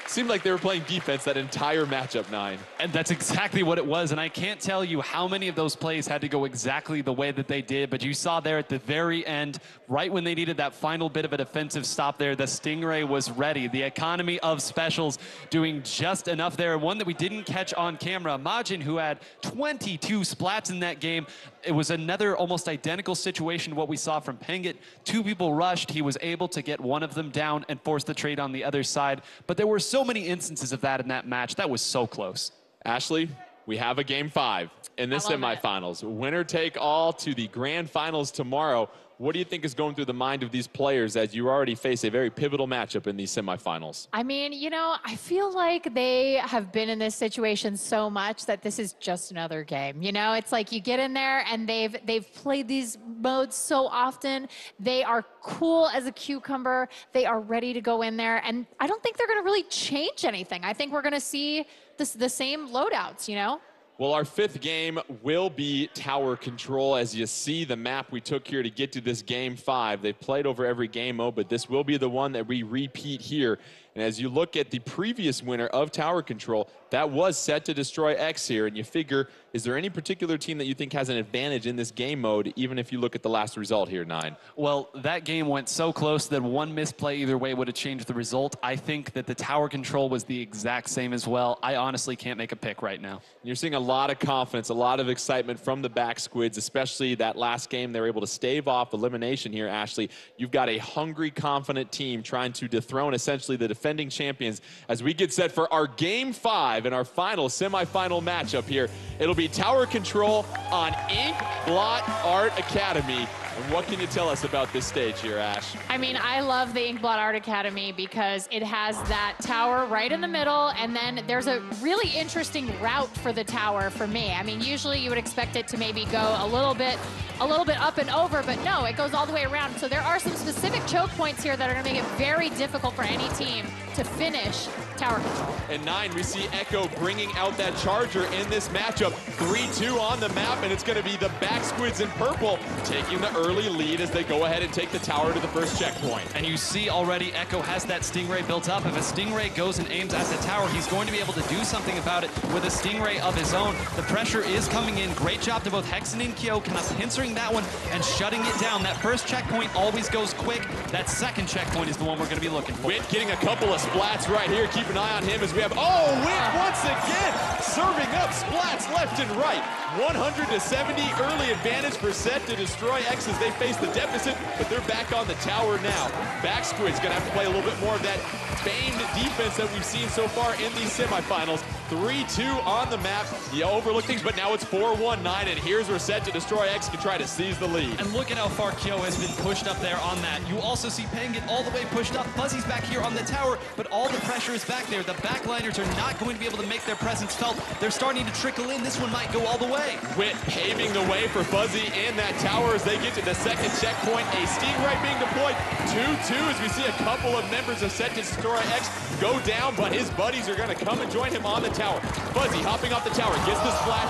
seemed like they were playing defense that entire matchup, 9. And that's exactly what it was. And I can't tell you how many of those plays had to go exactly the way that they did. But you saw there at the very end, right when they needed that final bit of a defensive stop there, the Stingray was ready. The economy of specials doing just enough there. One that we didn't catch on camera, Majin, who had 22 splats in that game. It was another almost identical situation to what we saw from Pengit. 2 people rushed. He was able to get one of them down and force the trade on the other side. But there were so many instances of that in that match. That was so close. Ashley, we have a game 5 in the semifinals. Winner take all to the grand finals tomorrow. What do you think is going through the mind of these players as you already face a very pivotal matchup in these semifinals? I mean, you know, I feel like they have been in this situation so much that this is just another game. You know, it's like you get in there and they've played these modes so often. They are cool as a cucumber. They are ready to go in there. And I don't think they're going to really change anything. I think we're going to see the same loadouts, you know? Well, our 5th game will be tower control. As you see the map we took here to get to this game 5, they've played over every game mode, but this will be the one that we repeat here. And as you look at the previous winner of tower control, that was set to destroy X here. And you figure, is there any particular team that you think has an advantage in this game mode, even if you look at the last result here, 9? Well, that game went so close that one misplay either way would have changed the result. I think that the tower control was the exact same as well. I honestly can't make a pick right now. You're seeing a lot of confidence, a lot of excitement from the back squids, especially that last game. They were able to stave off elimination here, Ashley. You've got a hungry, confident team trying to dethrone essentially the defending champions as we get set for our game 5 in our final semifinal matchup here. It'll be tower control on Ink Blot Art Academy. And what can you tell us about this stage here, Ash? I mean, I love the Inkblot Art Academy because it has that tower right in the middle, and then there's a really interesting route for the tower for me. I mean, usually you would expect it to maybe go a little bit up and over, but no, it goes all the way around. So there are some specific choke points here that are going to make it very difficult for any team to finish tower control. And 9, we see Echo bringing out that charger in this matchup. 3-2 on the map, and it's going to be the back squids in purple taking the early lead as they go ahead and take the tower to the first checkpoint. And you see already Echo has that Stingray built up. If a Stingray goes and aims at the tower, he's going to be able to do something about it with a Stingray of his own. The pressure is coming in. Great job to both Hexen and Kyo, kind of pincering that one and shutting it down. That first checkpoint always goes quick. That second checkpoint is the one we're going to be looking for. Wit getting a couple of splats right here. Keep an eye on him as we have, Wit once again serving up splats left and right. 100-70 early advantage for Set to destroy X as they face the deficit, but they're back on the tower now. Back squid's going to have to play a little bit more of that famed defense that we've seen so far in these semifinals. 3-2 on the map. You overlook things, but now it's 4-1-9, and here's where Set to destroy X can try to seize the lead. And look at how far Kyo has been pushed up there on that. You also see Peng get all the way pushed up. Fuzzy's back here on the tower, but all the pressure is back there. The backliners are not going to be able to make their presence felt. They're starting to trickle in. This one might go all the way. Wit paving the way for Fuzzy in that tower as they get to the second checkpoint. A Stingray being deployed. 2-2 as we see a couple of members of Set to destroy X go down, but his buddies are going to come and join him on the tower. Fuzzy hopping off the tower, gets the splat.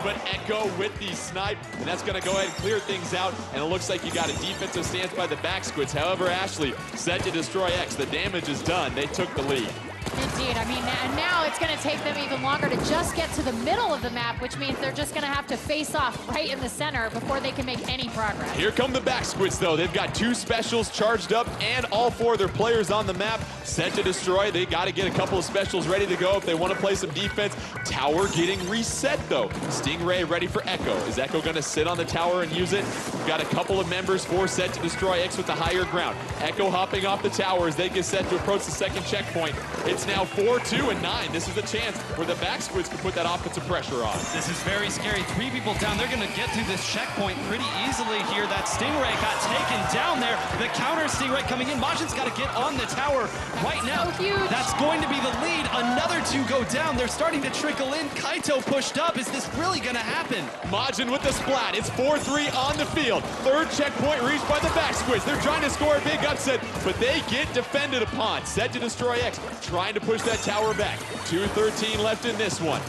But Echo with the snipe, and that's going to go ahead and clear things out, and it looks like you got a defensive stance by the back squids. However, Ashley, Set to destroy X. The damage is done. They took the lead. Indeed. I mean, and now it's going to take them even longer to just get to the middle of the map, which means they're just going to have to face off right in the center before they can make any progress. Here come the back squids, though. They've got 2 specials charged up and all 4 of their players on the map. Set to destroy. They got to get a couple of specials ready to go if they want to play some defense. Tower getting reset, though. Stingray ready for Echo. Is Echo going to sit on the tower and use it? We've got a couple of members for Set to destroy X with the higher ground. Echo hopping off the tower as they get set to approach the second checkpoint. It's now 4-2-9. This is a chance where the back squids can put that offensive pressure on. This is very scary. 3 people down. They're going to get through this checkpoint pretty easily here. That Stingray got taken down there. The counter Stingray coming in. Majin's got to get on the tower right now. So huge. That's going to be the lead. Another 2 go down. They're starting to trickle in. Kaito pushed up. Is this really going to happen? Majin with the splat. It's 4-3 on the field. Third checkpoint reached by the back squids. They're trying to score a big upset, but they get defended upon. Set to destroy X, trying to push that tower back. 2:13 left in this one.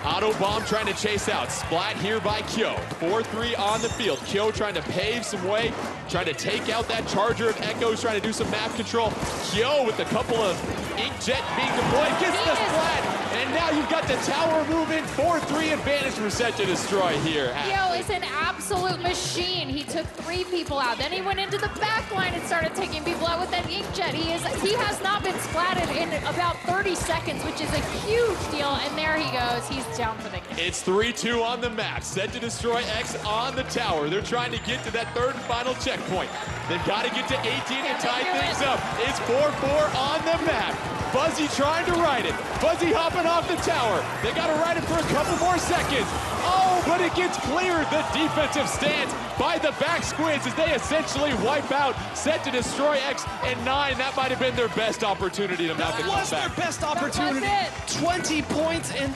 Auto bomb trying to chase out. Splat here by Kyo. 4-3 on the field. Kyo trying to pave some way, trying to take out that charger of Echoes, trying to do some map control. Kyo with a couple of inkjet being deployed, gets the splat, and now you've got the tower moving. 4-3 advantage for Set to destroy here. Kyo is an absolute machine. He took 3 people out. Then he went into the back line and started taking people out with that inkjet. He has not been splatted in about 30 seconds, which is a huge deal. And there he goes. He's down for the game. It's 3-2 on the map. Set to destroy X on the tower. They're trying to get to that third and final checkpoint. They've got to get to 18 to tie things up. It's 4-4 on the map. Fuzzy trying to ride it. Fuzzy hopping off the tower. They got to ride it for a couple more seconds. Oh, but it gets cleared. The defensive stance by the back squids as they essentially wipe out Set to Destroy X and 9. That might have been their best opportunity to mount the comeback. That was their best opportunity. 20 points, and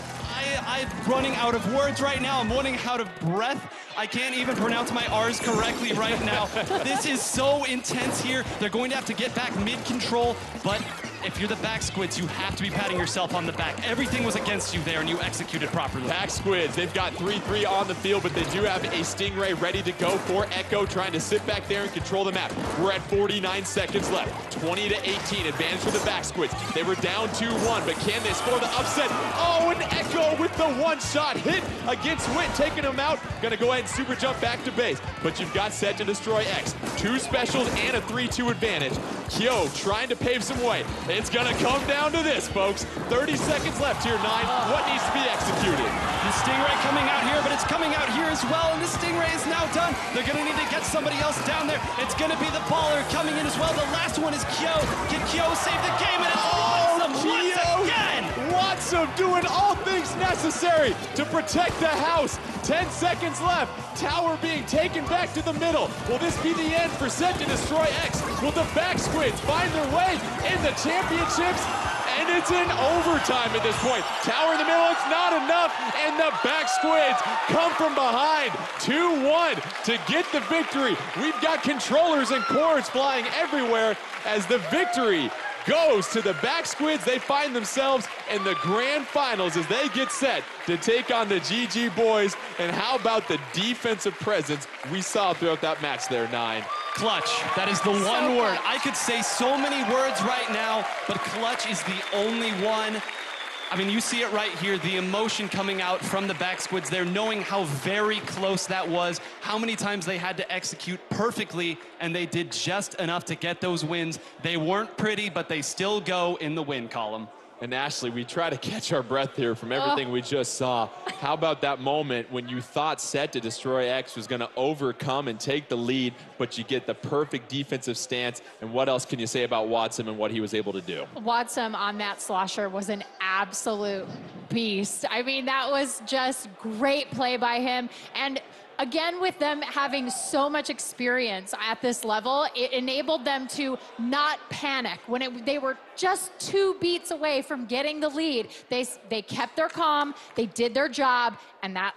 I'm running out of words right now. I'm running out of breath. I can't even pronounce my R's correctly right now. This is so intense here. They're going to have to get back mid-control, but if you're the back squids, you have to be patting yourself on the back. Everything was against you there, and you executed properly. Back squids, they've got 3-3 on the field, but they do have a Stingray ready to go for Echo, trying to sit back there and control the map. We're at 49 seconds left. 20-18, advantage for the back squids. They were down 2-1, but can they score the upset? Oh, and Echo with the one-shot hit against Wit, taking him out. Gonna go ahead and super jump back to base, but you've got Set to Destroy X. 2 specials and a 3-2 advantage. Kyo trying to pave some way. It's gonna come down to this, folks. 30 seconds left here, 9. What needs to be executed? The Stingray coming out here, but it's coming out here as well, and the Stingray is now done. They're gonna need to get somebody else down there. It's gonna be the baller coming in as well. The last one is Kyo. Can Kyo save the game? And it's Watsum once again! Watsum doing all things necessary to protect the house. 10 seconds left. Tower being taken back to the middle. Will this be the end for Set to Destroy X? Will the back squids find their way in the championships? And it's in overtime at this point. Tower in the middle, it's not enough. And the back squids come from behind. 2-1 to get the victory. We've got controllers and cords flying everywhere as the victory goes to the back squids. They find themselves in the grand finals as they get set to take on the GG boys. And how about the defensive presence we saw throughout that match there, 9? Clutch. That is the one word. I could say so many words right now, but clutch is the only one. I mean, you see it right here, the emotion coming out from the back squids there, knowing how very close that was, how many times they had to execute perfectly, and they did just enough to get those wins. They weren't pretty, but they still go in the win column. And Ashley, we try to catch our breath here from everything we just saw. How about that moment when you thought Set to Destroy X was going to overcome and take the lead, but you get the perfect defensive stance? And what else can you say about Watsum and what he was able to do? Watsum on that slosher was an absolute beast. I mean, that was just great play by him. And again, with them having so much experience at this level, it enabled them to not panic. When they were just 2 beats away from getting the lead, they kept their calm, they did their job, and that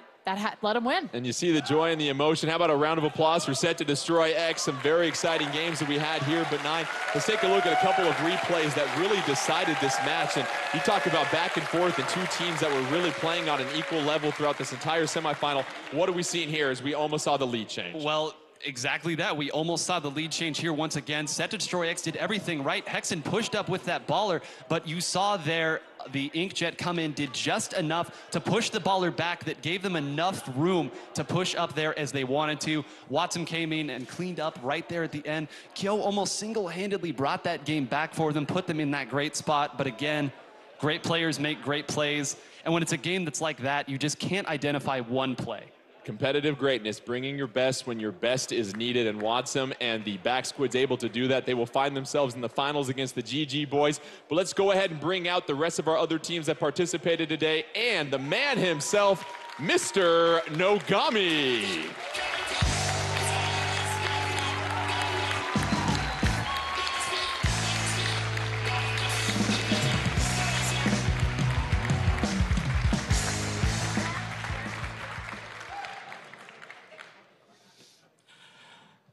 let them win. And you see the joy and the emotion. How about a round of applause for Set to Destroy X? Some very exciting games that we had here. But 9, let's take a look at a couple of replays that really decided this match. And you talk about back and forth and 2 teams that were really playing on an equal level throughout this entire semifinal. What are we seeing here as we almost saw the lead change? Well, exactly that. We almost saw the lead change here once again. Set to Destroy X did everything right. Hexen pushed up with that baller, but you saw there the Inkjet come in, did just enough to push the baller back that gave them enough room to push up there as they wanted to. Watsum came in and cleaned up right there at the end. Kyo almost single-handedly brought that game back for them, put them in that great spot, but again, great players make great plays. And when it's a game that's like that, you just can't identify one play. Competitive greatness, bringing your best when your best is needed, and Watsum and the back squids able to do that. They will find themselves in the finals against the GG boys. But let's go ahead and bring out the rest of our other teams that participated today, and the man himself, Mr. Nogami.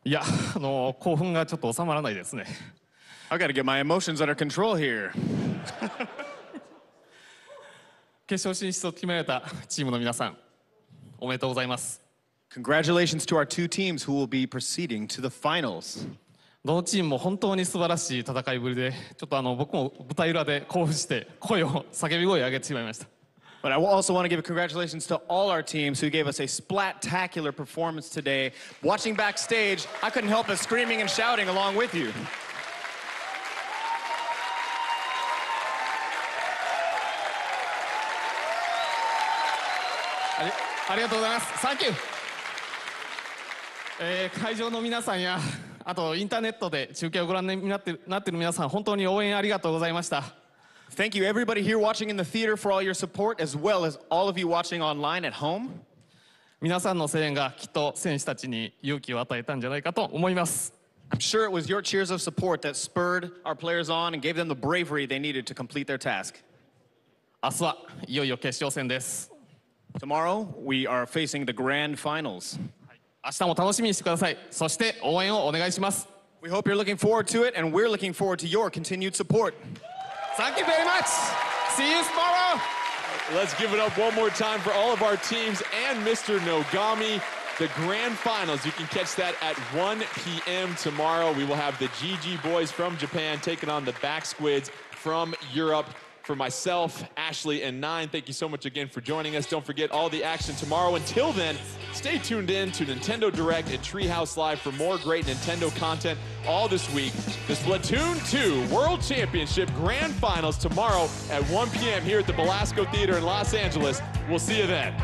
いや、興奮がちょっと収まらないですね。I got to get my emotions under control here. 決勝進出を決められたチームの皆さん、おめでとうございます。Congratulations to our 2 teams who will be proceeding to the finals. どのチームも本当に素晴らしい戦いぶりで、ちょっと僕も舞台裏で興奮して叫び声を上げてしまいました。But I also want to give congratulations to all our teams who gave us a splat-tacular performance today. Watching backstage, I couldn't help but screaming and shouting along with you. ありがとうございます。サンキュー。会場の皆さんや、あとインターネットで中継をご覧になっている皆さん、本当に応援ありがとうございました。Thank you, everybody here watching in the theater, for all your support, as well as all of you watching online at home. 皆さんの声援がきっと選手たちに勇気を与えたんじゃないかと思います。I'm sure it was your cheers of support that spurred our players on and gave them the bravery they needed to complete their task. 明日はいよいよ決勝戦です。Tomorrow, we are facing the grand finals. 明日も楽しみにしてください。そして応援をお願いします。We hope you're looking forward to it, and we're looking forward to your continued support. Thank you very much. See you tomorrow. Let's give it up one more time for all of our teams and Mr. Nogami. The grand finals, you can catch that at 1 p.m. tomorrow. We will have the GG boys from Japan taking on the Back Squids from Europe. For myself, Ashley, and Nine, thank you so much again for joining us. Don't forget all the action tomorrow. Until then, stay tuned in to Nintendo Direct and Treehouse Live for more great Nintendo content all this week. The Splatoon 2 World Championship Grand Finals tomorrow at 1 p.m. here at the Belasco Theater in Los Angeles. We'll see you then.